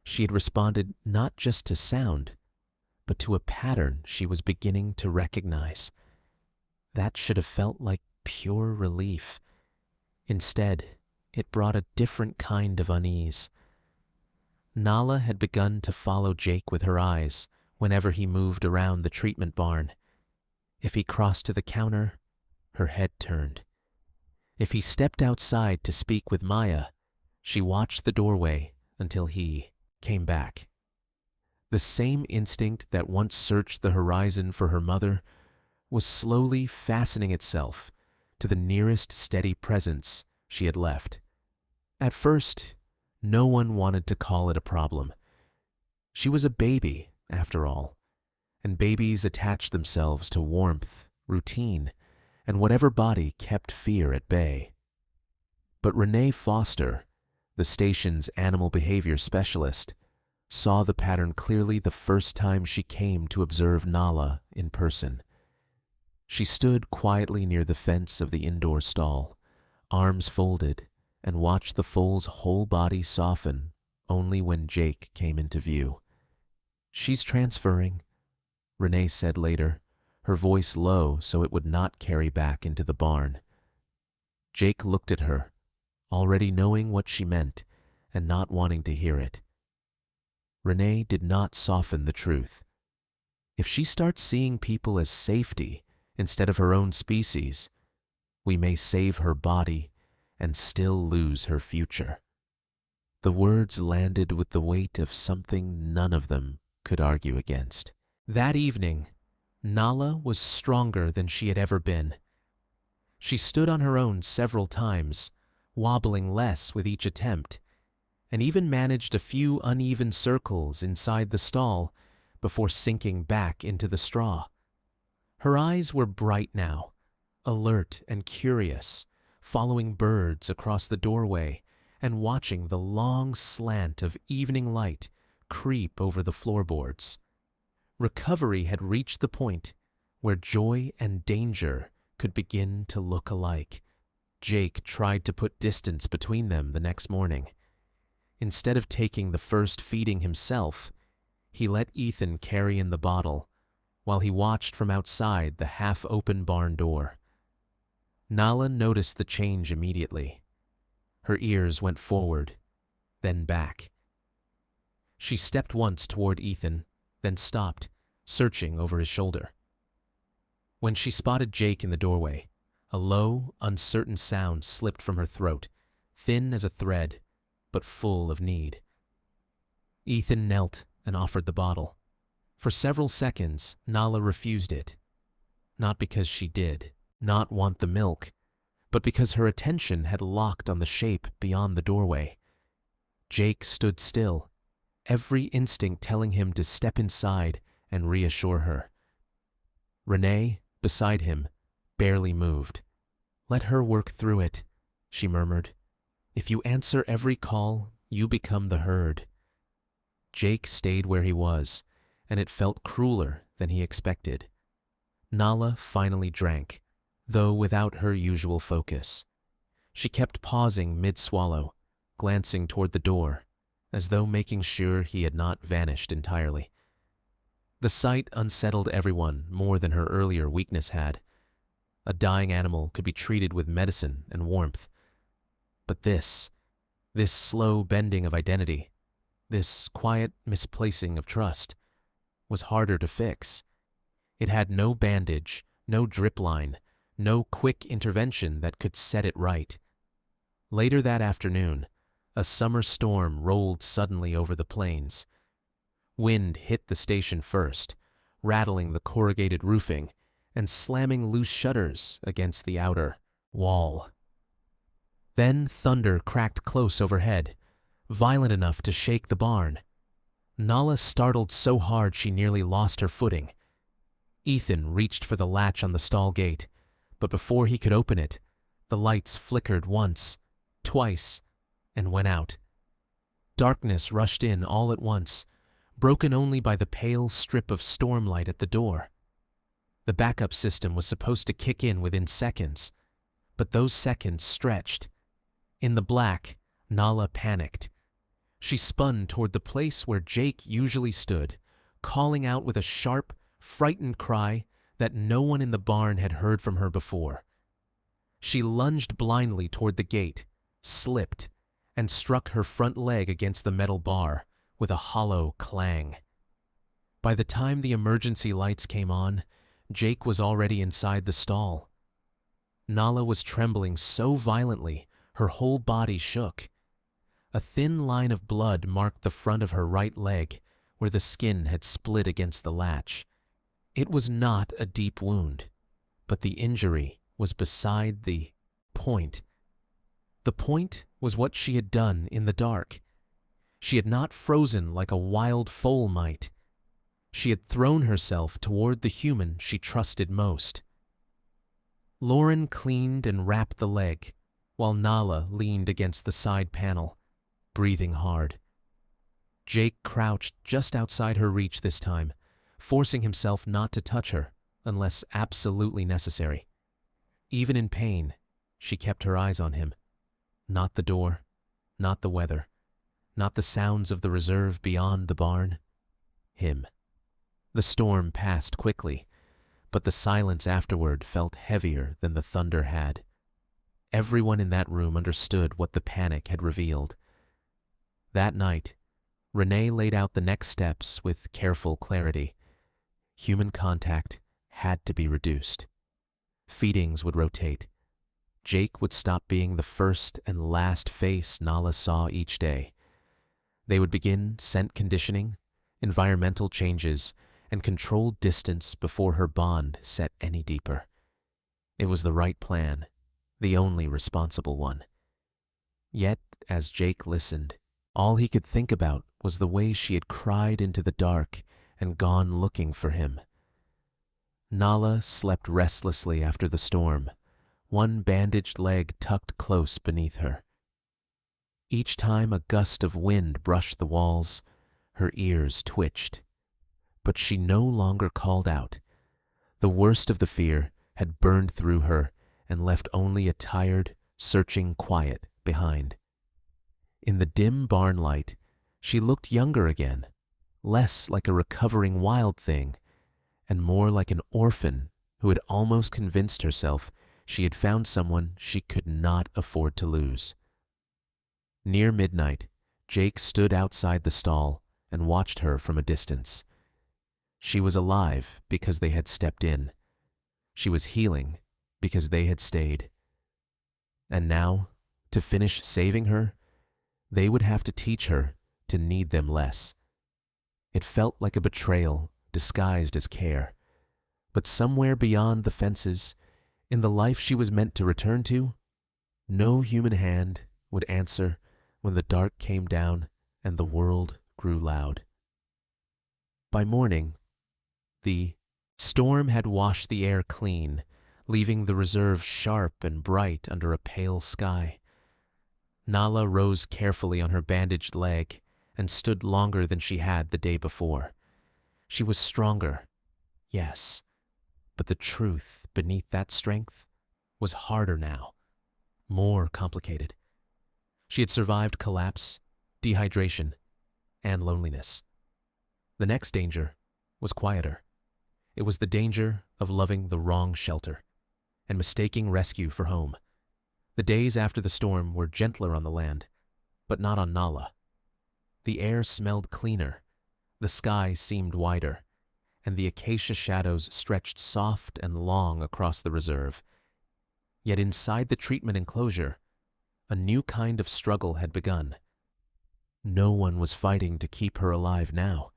Speaker 1: she had responded not just to sound, but to a pattern she was beginning to recognize. That should have felt like pure relief. Instead, it brought a different kind of unease. Nala had begun to follow Jake with her eyes whenever he moved around the treatment barn. If he crossed to the counter, her head turned. If he stepped outside to speak with Maya, she watched the doorway until he came back. The same instinct that once searched the horizon for her mother was slowly fastening itself to the nearest steady presence she had left. At first, no one wanted to call it a problem. She was a baby, after all, and babies attach themselves to warmth, routine, and whatever body kept fear at bay. But Renee Foster, the station's animal behavior specialist, saw the pattern clearly the first time she came to observe Nala in person. She stood quietly near the fence of the indoor stall, arms folded, and watched the foal's whole body soften only when Jake came into view. "She's transferring," Renee said later, her voice low so it would not carry back into the barn. Jake looked at her, already knowing what she meant and not wanting to hear it. Renee did not soften the truth. If she starts seeing people as safety instead of her own species, we may save her body and still lose her future. The words landed with the weight of something none of them could argue against. That evening, Nala was stronger than she had ever been. She stood on her own several times, wobbling less with each attempt, and even managed a few uneven circles inside the stall before sinking back into the straw. Her eyes were bright now, alert and curious, following birds across the doorway and watching the long slant of evening light creep over the floorboards. Recovery had reached the point where joy and danger could begin to look alike. Jake tried to put distance between them the next morning. Instead of taking the first feeding himself, he let Ethan carry in the bottle while he watched from outside the half-open barn door. Nala noticed the change immediately. Her ears went forward, then back. She stepped once toward Ethan, then stopped, searching over his shoulder. When she spotted Jake in the doorway, a low, uncertain sound slipped from her throat, thin as a thread, but full of need. Ethan knelt and offered the bottle. For several seconds, Nala refused it. Not because she did not want the milk, but because her attention had locked on the shape beyond the doorway. Jake stood still, every instinct telling him to step inside and reassure her. Renee, beside him, barely moved. "Let her work through it," she murmured. "If you answer every call, you become the herd." Jake stayed where he was, and it felt crueler than he expected. Nala finally drank, though without her usual focus. She kept pausing mid-swallow, glancing toward the door, as though making sure he had not vanished entirely. The sight unsettled everyone more than her earlier weakness had. A dying animal could be treated with medicine and warmth. But this slow bending of identity, this quiet misplacing of trust, was harder to fix. It had no bandage, no drip line, no quick intervention that could set it right. Later that afternoon, a summer storm rolled suddenly over the plains. Wind hit the station first, rattling the corrugated roofing and slamming loose shutters against the outer wall. Then thunder cracked close overhead, violent enough to shake the barn. Nala startled so hard she nearly lost her footing. Ethan reached for the latch on the stall gate, but before he could open it, the lights flickered once, twice, and went out. Darkness rushed in all at once, broken only by the pale strip of stormlight at the door. The backup system was supposed to kick in within seconds, but those seconds stretched. In the black, Nala panicked. She spun toward the place where Jake usually stood, calling out with a sharp, frightened cry that no one in the barn had heard from her before. She lunged blindly toward the gate, slipped, and struck her front leg against the metal bar with a hollow clang. By the time the emergency lights came on, Jake was already inside the stall. Nala was trembling so violently, her whole body shook. A thin line of blood marked the front of her right leg, where the skin had split against the latch. It was not a deep wound, but the injury was beside the point. The point was what she had done in the dark. She had not frozen like a wild foal might. She had thrown herself toward the human she trusted most. Lauren cleaned and wrapped the leg, while Nala leaned against the side panel, breathing hard. Jake crouched just outside her reach this time, forcing himself not to touch her unless absolutely necessary. Even in pain, she kept her eyes on him. Not the door, not the weather, not the sounds of the reserve beyond the barn. Him. The storm passed quickly, but the silence afterward felt heavier than the thunder had. Everyone in that room understood what the panic had revealed. That night, Renee laid out the next steps with careful clarity. Human contact had to be reduced. Feedings would rotate. Jake would stop being the first and last face Nala saw each day. They would begin scent conditioning, environmental changes, and controlled distance before her bond set any deeper. It was the right plan, the only responsible one. Yet, as Jake listened, all he could think about was the way she had cried into the dark and gone looking for him. Nala slept restlessly after the storm, one bandaged leg tucked close beneath her. Each time a gust of wind brushed the walls, her ears twitched. But she no longer called out. The worst of the fear had burned through her and left only a tired, searching quiet behind. In the dim barn light, she looked younger again, less like a recovering wild thing, and more like an orphan who had almost convinced herself she had found someone she could not afford to lose. Near midnight, Jake stood outside the stall and watched her from a distance. She was alive because they had stepped in. She was healing because they had stayed. And now, to finish saving her, they would have to teach her to need them less. It felt like a betrayal disguised as care. But somewhere beyond the fences, in the life she was meant to return to, no human hand would answer when the dark came down and the world grew loud. By morning, the storm had washed the air clean, leaving the reserve sharp and bright under a pale sky. Nala rose carefully on her bandaged leg and stood longer than she had the day before. She was stronger, yes, but the truth beneath that strength was harder now, more complicated. She had survived collapse, dehydration, and loneliness. The next danger was quieter. It was the danger of loving the wrong shelter and mistaking rescue for home. The days after the storm were gentler on the land, but not on Nala. The air smelled cleaner, the sky seemed wider, and the acacia shadows stretched soft and long across the reserve. Yet inside the treatment enclosure, a new kind of struggle had begun. No one was fighting to keep her alive now.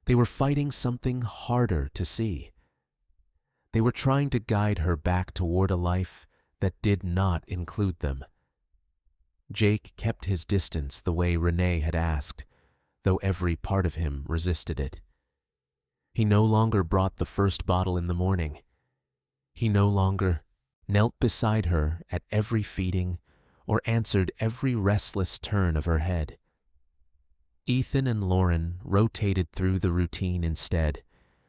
Speaker 1: They were fighting something harder to see. They were trying to guide her back toward a life that did not include them. Jake kept his distance the way Renee had asked, though every part of him resisted it. He no longer brought the first bottle in the morning. He no longer knelt beside her at every feeding or answered every restless turn of her head. Ethan and Lauren rotated through the routine instead,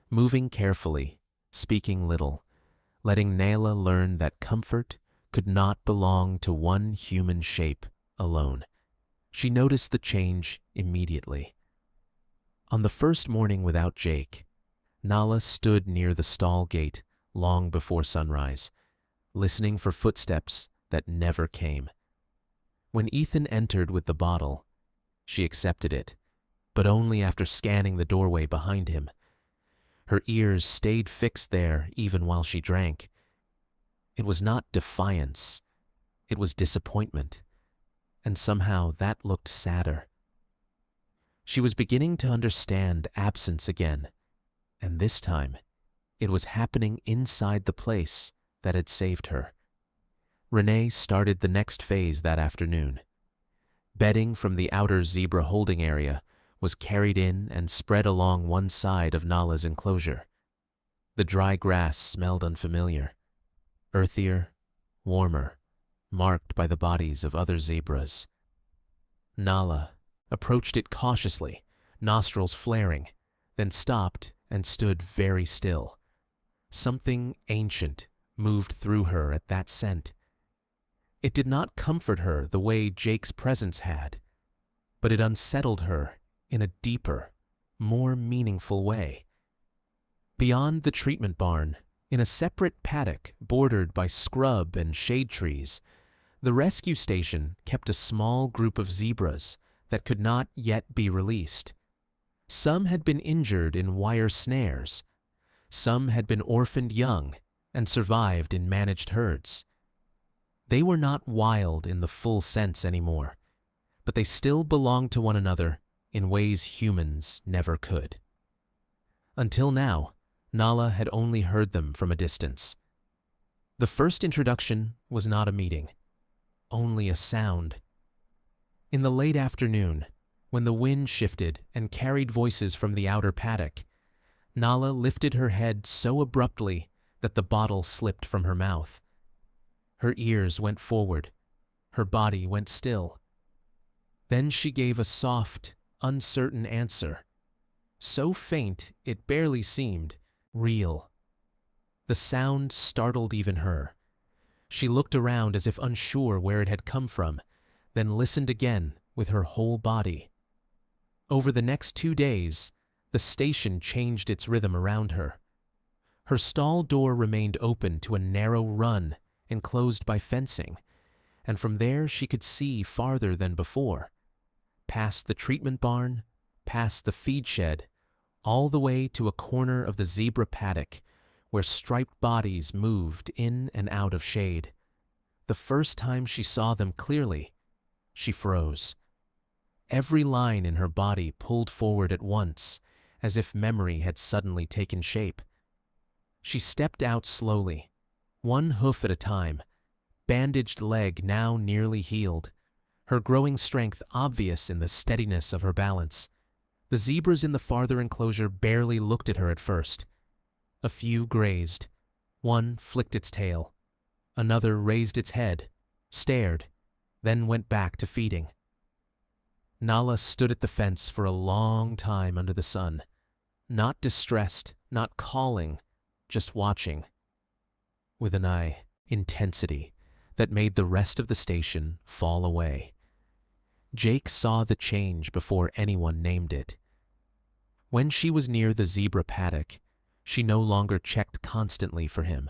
Speaker 1: moving carefully, speaking little, letting Nala learn that comfort could not belong to one human shape alone. She noticed the change immediately. On the first morning without Jake, Nala stood near the stall gate long before sunrise, listening for footsteps that never came. When Ethan entered with the bottle, she accepted it, but only after scanning the doorway behind him. Her ears stayed fixed there even while she drank. It was not defiance, it was disappointment, and somehow that looked sadder. She was beginning to understand absence again, and this time it was happening inside the place that had saved her. Renee started the next phase that afternoon. Bedding from the outer zebra holding area was carried in and spread along one side of Nala's enclosure. The dry grass smelled unfamiliar, earthier, warmer, marked by the bodies of other zebras. Nala approached it cautiously, nostrils flaring, then stopped and stood very still. Something ancient moved through her at that scent. It did not comfort her the way Jake's presence had, but it unsettled her in a deeper, more meaningful way. Beyond the treatment barn, in a separate paddock bordered by scrub and shade trees, the rescue station kept a small group of zebras that could not yet be released. Some had been injured in wire snares. Some had been orphaned young and survived in managed herds. They were not wild in the full sense anymore, but they still belonged to one another in ways humans never could. Until now, Nala had only heard them from a distance. The first introduction was not a meeting, only a sound. In the late afternoon, when the wind shifted and carried voices from the outer paddock, Nala lifted her head so abruptly that the bottle slipped from her mouth. Her ears went forward. Her body went still. Then she gave a soft, uncertain answer, so faint it barely seemed real. The sound startled even her. She looked around as if unsure where it had come from, then listened again with her whole body. Over the next 2 days, the station changed its rhythm around her. Her stall door remained open to a narrow run enclosed by fencing, and from there she could see farther than before, past the treatment barn, past the feed shed, all the way to a corner of the zebra paddock where striped bodies moved in and out of shade. The first time she saw them clearly, she froze. Every line in her body pulled forward at once, as if memory had suddenly taken shape. She stepped out slowly, one hoof at a time, bandaged leg now nearly healed, her growing strength obvious in the steadiness of her balance. The zebras in the farther enclosure barely looked at her at first. A few grazed. One flicked its tail. Another raised its head, stared, then went back to feeding. Nala stood at the fence for a long time under the sun, not distressed, not calling, just watching, with an intensity that made the rest of the station fall away. Jake saw the change before anyone named it. When she was near the zebra paddock, she no longer checked constantly for him.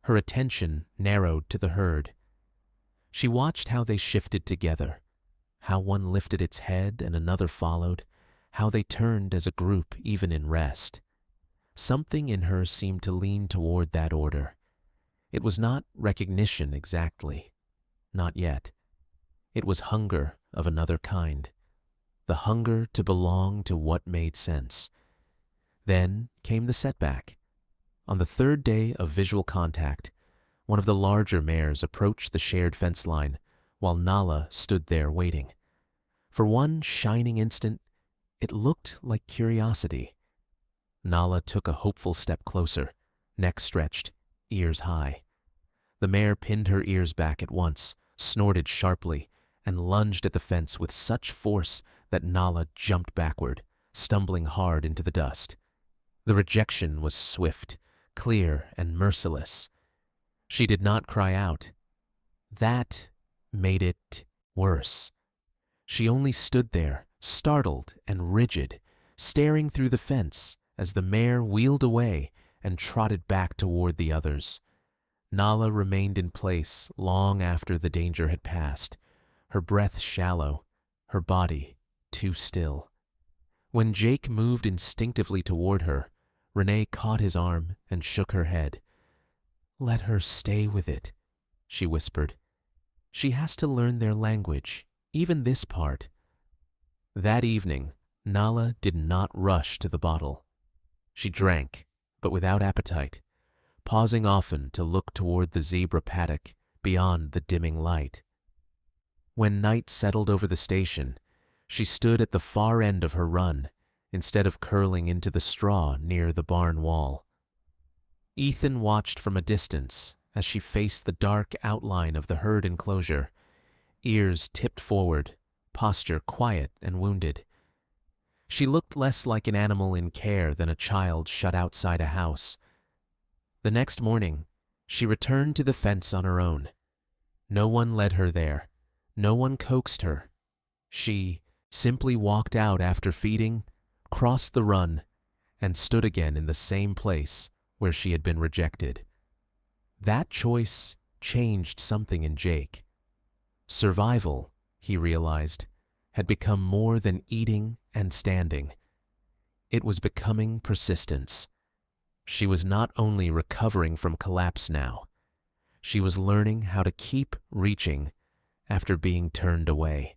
Speaker 1: Her attention narrowed to the herd. She watched how they shifted together, how one lifted its head and another followed, how they turned as a group even in rest. Something in her seemed to lean toward that order. It was not recognition exactly, not yet. It was hunger of another kind, the hunger to belong to what made sense. Then came the setback. On the third day of visual contact, one of the larger mares approached the shared fence line while Nala stood there waiting. For one shining instant, it looked like curiosity. Nala took a hopeful step closer, neck stretched, ears high. The mare pinned her ears back at once, snorted sharply, and lunged at the fence with such force that Nala jumped backward, stumbling hard into the dust. The rejection was swift, clear, and merciless. She did not cry out. That made it worse. She only stood there, startled and rigid, staring through the fence as the mare wheeled away and trotted back toward the others. Nala remained in place long after the danger had passed, her breath shallow, her body too still. When Jake moved instinctively toward her, Renee caught his arm and shook her head. "Let her stay with it," she whispered. "She has to learn their language, even this part." That evening, Nala did not rush to the bottle. She drank, but without appetite, pausing often to look toward the zebra paddock beyond the dimming light. When night settled over the station, she stood at the far end of her run, instead of curling into the straw near the barn wall. Ethan watched from a distance as she faced the dark outline of the herd enclosure, ears tipped forward, posture quiet and wounded. She looked less like an animal in care than a child shut outside a house. The next morning, she returned to the fence on her own. No one led her there. No one coaxed her. She simply walked out after feeding, crossed the run, and stood again in the same place where she had been rejected. That choice changed something in Jake. Survival, he realized, had become more than eating and standing. It was becoming persistence. She was not only recovering from collapse now, she was learning how to keep reaching after being turned away.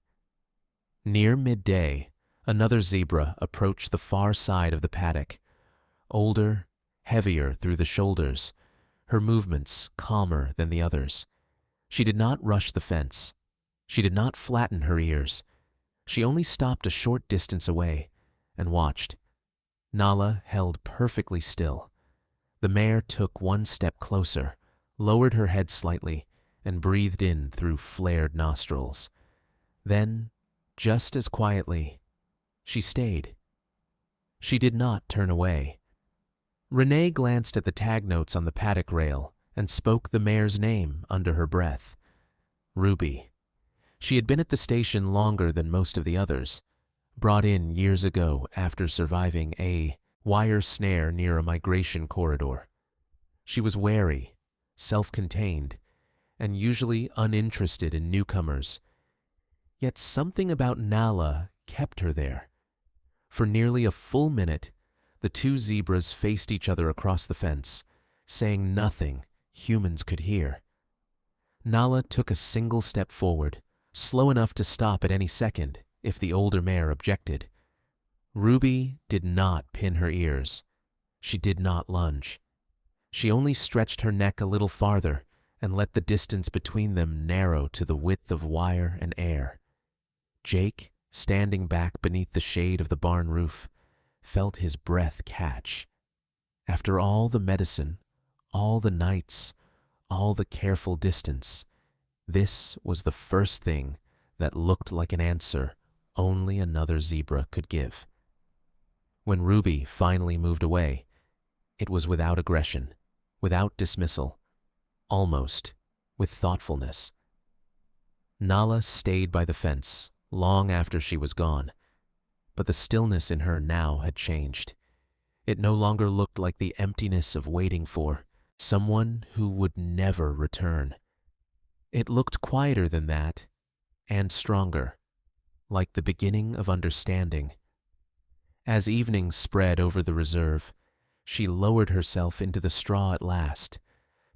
Speaker 1: Near midday, another zebra approached the far side of the paddock, older, heavier through the shoulders, her movements calmer than the others. She did not rush the fence. She did not flatten her ears. She only stopped a short distance away and watched. Nala held perfectly still. The mare took one step closer, lowered her head slightly, and breathed in through flared nostrils. Then, just as quietly, she stayed. She did not turn away. Renee glanced at the tag notes on the paddock rail and spoke the mare's name under her breath. Ruby. She had been at the station longer than most of the others, brought in years ago after surviving a wire snare near a migration corridor. She was wary, self-contained, and usually uninterested in newcomers. Yet something about Nala kept her there. For nearly a full minute, the two zebras faced each other across the fence, saying nothing humans could hear. Nala took a single step forward, slow enough to stop at any second if the older mare objected. Ruby did not pin her ears. She did not lunge. She only stretched her neck a little farther and let the distance between them narrow to the width of wire and air. Jake, standing back beneath the shade of the barn roof, felt his breath catch. After all the medicine, all the nights, all the careful distance, this was the first thing that looked like an answer only another zebra could give. When Ruby finally moved away, it was without aggression, without dismissal, almost with thoughtfulness. Nala stayed by the fence long after she was gone, but the stillness in her now had changed. It no longer looked like the emptiness of waiting for someone who would never return. It looked quieter than that, and stronger, like the beginning of understanding. As evening spread over the reserve, she lowered herself into the straw at last,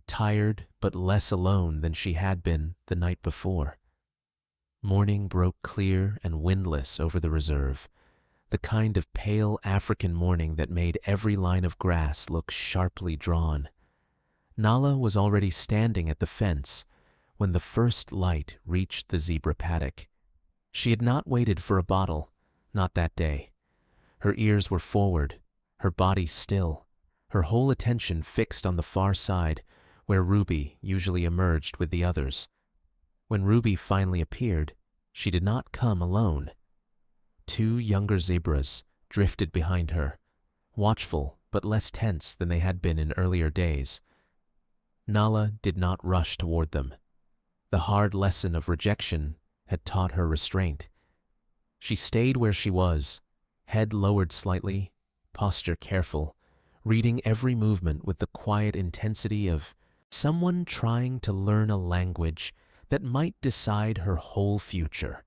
Speaker 1: tired but less alone than she had been the night before. Morning broke clear and windless over the reserve, the kind of pale African morning that made every line of grass look sharply drawn. Nala was already standing at the fence when the first light reached the zebra paddock. She had not waited for a bottle, not that day. Her ears were forward, her body still, her whole attention fixed on the far side where Ruby usually emerged with the others. When Ruby finally appeared, she did not come alone. Two younger zebras drifted behind her, watchful but less tense than they had been in earlier days. Nala did not rush toward them. The hard lesson of rejection had taught her restraint. She stayed where she was, head lowered slightly, posture careful, reading every movement with the quiet intensity of someone trying to learn a language that might decide her whole future.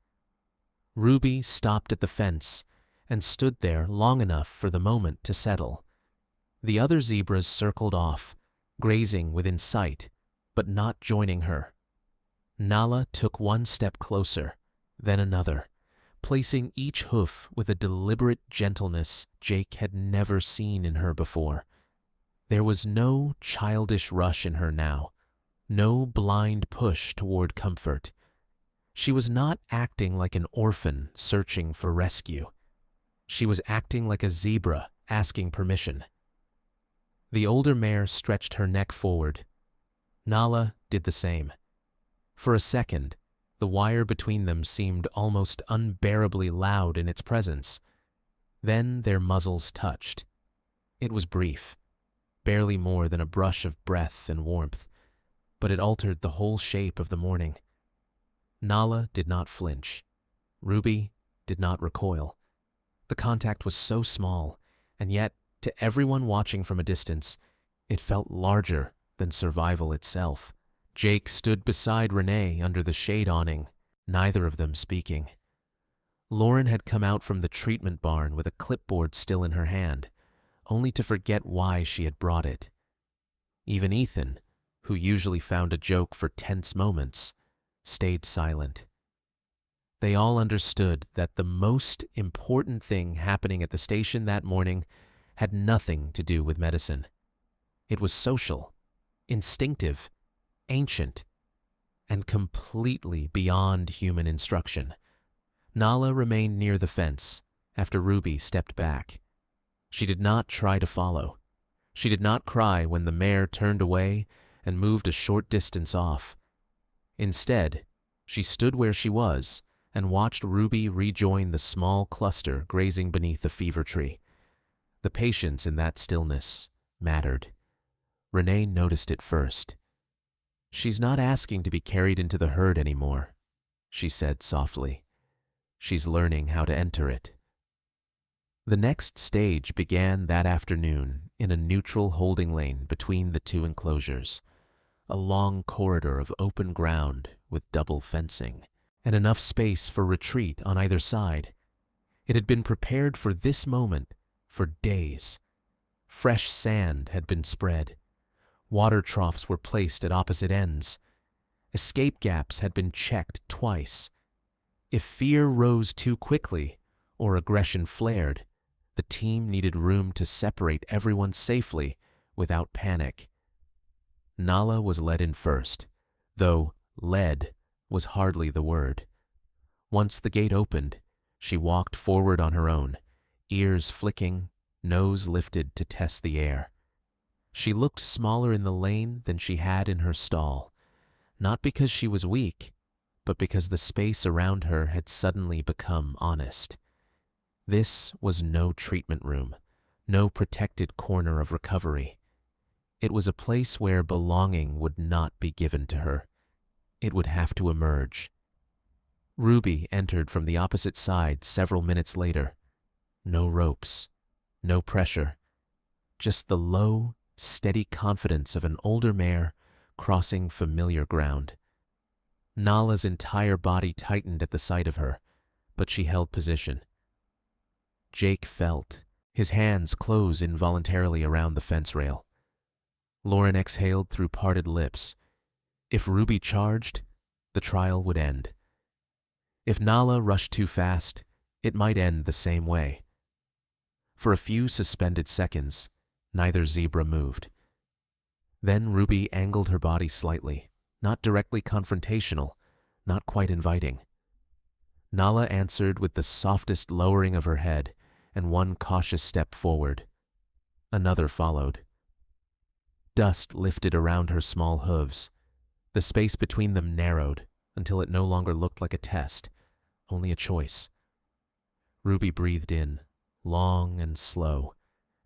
Speaker 1: Ruby stopped at the fence and stood there long enough for the moment to settle. The other zebras circled off, grazing within sight, but not joining her. Nala took one step closer, then another, placing each hoof with a deliberate gentleness Jake had never seen in her before. There was no childish rush in her now, no blind push toward comfort. She was not acting like an orphan searching for rescue. She was acting like a zebra asking permission. The older mare stretched her neck forward. Nala did the same. For a second, the wire between them seemed almost unbearably loud in its presence. Then their muzzles touched. It was brief, barely more than a brush of breath and warmth. but it altered the whole shape of the morning. Nala did not flinch. Ruby did not recoil. The contact was so small, and yet, to everyone watching from a distance, it felt larger than survival itself. Jake stood beside Renee under the shade awning, neither of them speaking. Lauren had come out from the treatment barn with a clipboard still in her hand, only to forget why she had brought it. Even Ethan, who usually found a joke for tense moments, stayed silent. They all understood that the most important thing happening at the station that morning had nothing to do with medicine. It was social, instinctive, ancient, and completely beyond human instruction. Nala remained near the fence after Ruby stepped back. She did not try to follow. She did not cry when the mare turned away and moved a short distance off. Instead, she stood where she was and watched Ruby rejoin the small cluster grazing beneath the fever tree. The patience in that stillness mattered. Renee noticed it first. "She's not asking to be carried into the herd anymore," she said softly. "She's learning how to enter it." The next stage began that afternoon in a neutral holding lane between the two enclosures, a long corridor of open ground with double fencing, and enough space for retreat on either side. It had been prepared for this moment for days. Fresh sand had been spread. Water troughs were placed at opposite ends. Escape gaps had been checked twice. If fear rose too quickly or aggression flared, the team needed room to separate everyone safely without panic. Nala was led in first, though led was hardly the word. Once the gate opened, she walked forward on her own, ears flicking, nose lifted to test the air. She looked smaller in the lane than she had in her stall, not because she was weak, but because the space around her had suddenly become honest. This was no treatment room, no protected corner of recovery. It was a place where belonging would not be given to her. It would have to emerge. Ruby entered from the opposite side several minutes later. No ropes, no pressure, just the low, steady confidence of an older mare crossing familiar ground. Nala's entire body tightened at the sight of her, but she held position. Jake felt his hands close involuntarily around the fence rail. Lauren exhaled through parted lips. If Ruby charged, the trial would end. If Nala rushed too fast, it might end the same way. For a few suspended seconds, neither zebra moved. Then Ruby angled her body slightly, not directly confrontational, not quite inviting. Nala answered with the softest lowering of her head and one cautious step forward. Another followed. Dust lifted around her small hooves. The space between them narrowed until it no longer looked like a test, only a choice. Ruby breathed in, long and slow,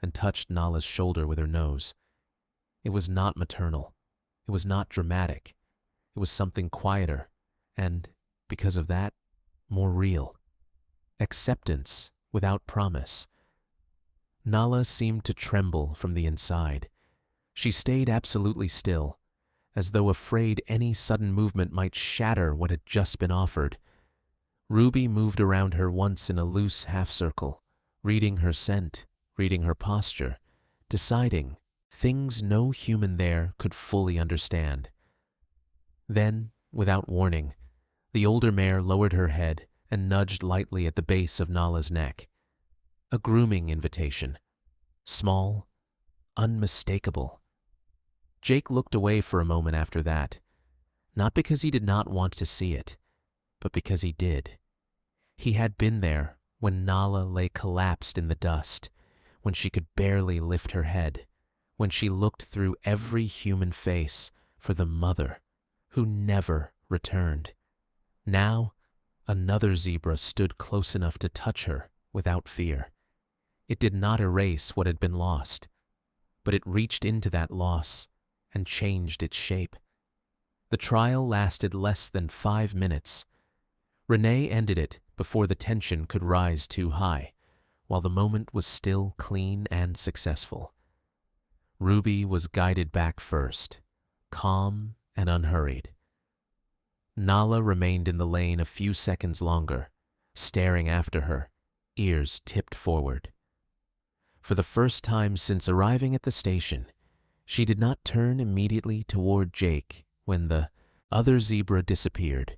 Speaker 1: and touched Nala's shoulder with her nose. It was not maternal. It was not dramatic. It was something quieter, and, because of that, more real. Acceptance without promise. Nala seemed to tremble from the inside. She stayed absolutely still, as though afraid any sudden movement might shatter what had just been offered. Ruby moved around her once in a loose half-circle, reading her scent, reading her posture, deciding things no human there could fully understand. Then, without warning, the older mare lowered her head and nudged lightly at the base of Nala's neck. A grooming invitation. Small, unmistakable. Jake looked away for a moment after that, not because he did not want to see it, but because he did. He had been there when Nala lay collapsed in the dust, when she could barely lift her head, when she looked through every human face for the mother who never returned. Now, another zebra stood close enough to touch her without fear. It did not erase what had been lost, but it reached into that loss and changed its shape. The trial lasted less than 5 minutes. Renee ended it before the tension could rise too high, while the moment was still clean and successful. Ruby was guided back first, calm and unhurried. Nala remained in the lane a few seconds longer, staring after her, ears tipped forward. For the first time since arriving at the station, she did not turn immediately toward Jake when the other zebra disappeared.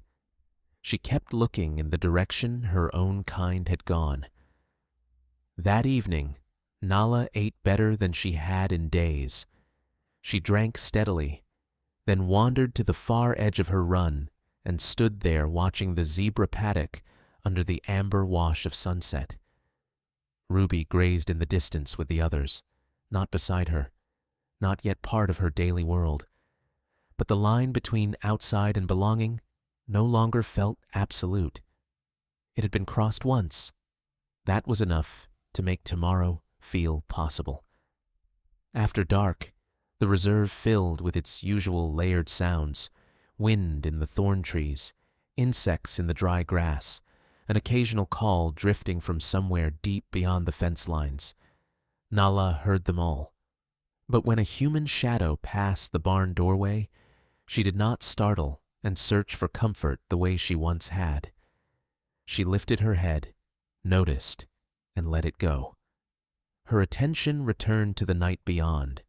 Speaker 1: She kept looking in the direction her own kind had gone. That evening, Nala ate better than she had in days. She drank steadily, then wandered to the far edge of her run and stood there watching the zebra paddock under the amber wash of sunset. Ruby grazed in the distance with the others, not beside her, not yet part of her daily world. But the line between outside and belonging no longer felt absolute. It had been crossed once. That was enough to make tomorrow feel possible. After dark, the reserve filled with its usual layered sounds, wind in the thorn trees, insects in the dry grass, an occasional call drifting from somewhere deep beyond the fence lines. Nala heard them all. But when a human shadow passed the barn doorway, she did not startle and search for comfort the way she once had. She lifted her head, noticed, and let it go. Her attention returned to the night beyond,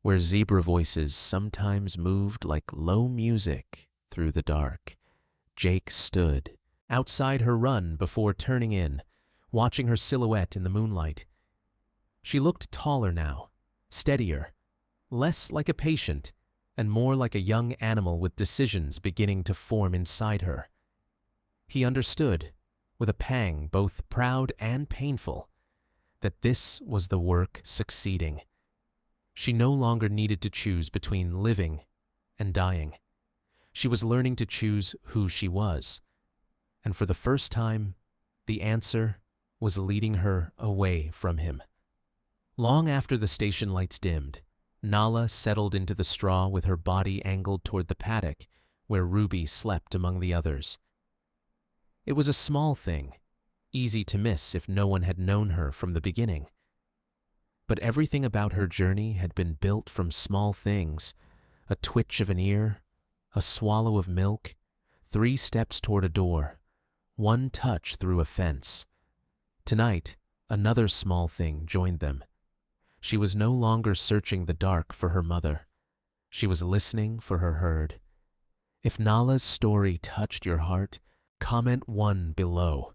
Speaker 1: where zebra voices sometimes moved like low music through the dark. Jake stood outside her run before turning in, watching her silhouette in the moonlight. She looked taller now, steadier, less like a patient, and more like a young animal with decisions beginning to form inside her. He understood, with a pang both proud and painful, that this was the work succeeding. She no longer needed to choose between living and dying. She was learning to choose who she was, and for the first time, the answer was leading her away from him. Long after the station lights dimmed, Nala settled into the straw with her body angled toward the paddock where Ruby slept among the others. It was a small thing, easy to miss if no one had known her from the beginning. But everything about her journey had been built from small things: a twitch of an ear, a swallow of milk, 3 steps toward a door, 1 touch through a fence. Tonight, another small thing joined them. She was no longer searching the dark for her mother. She was listening for her herd. If Nala's story touched your heart, comment 1 below.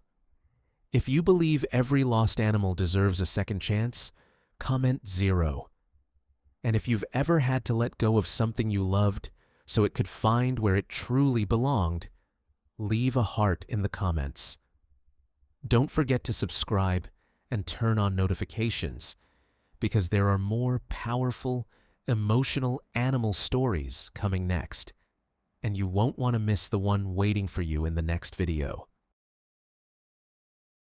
Speaker 1: If you believe every lost animal deserves a second chance, comment 0. And if you've ever had to let go of something you loved so it could find where it truly belonged, leave a heart in the comments. Don't forget to subscribe and turn on notifications, because there are more powerful, emotional animal stories coming next, and you won't want to miss the one waiting for you in the next video.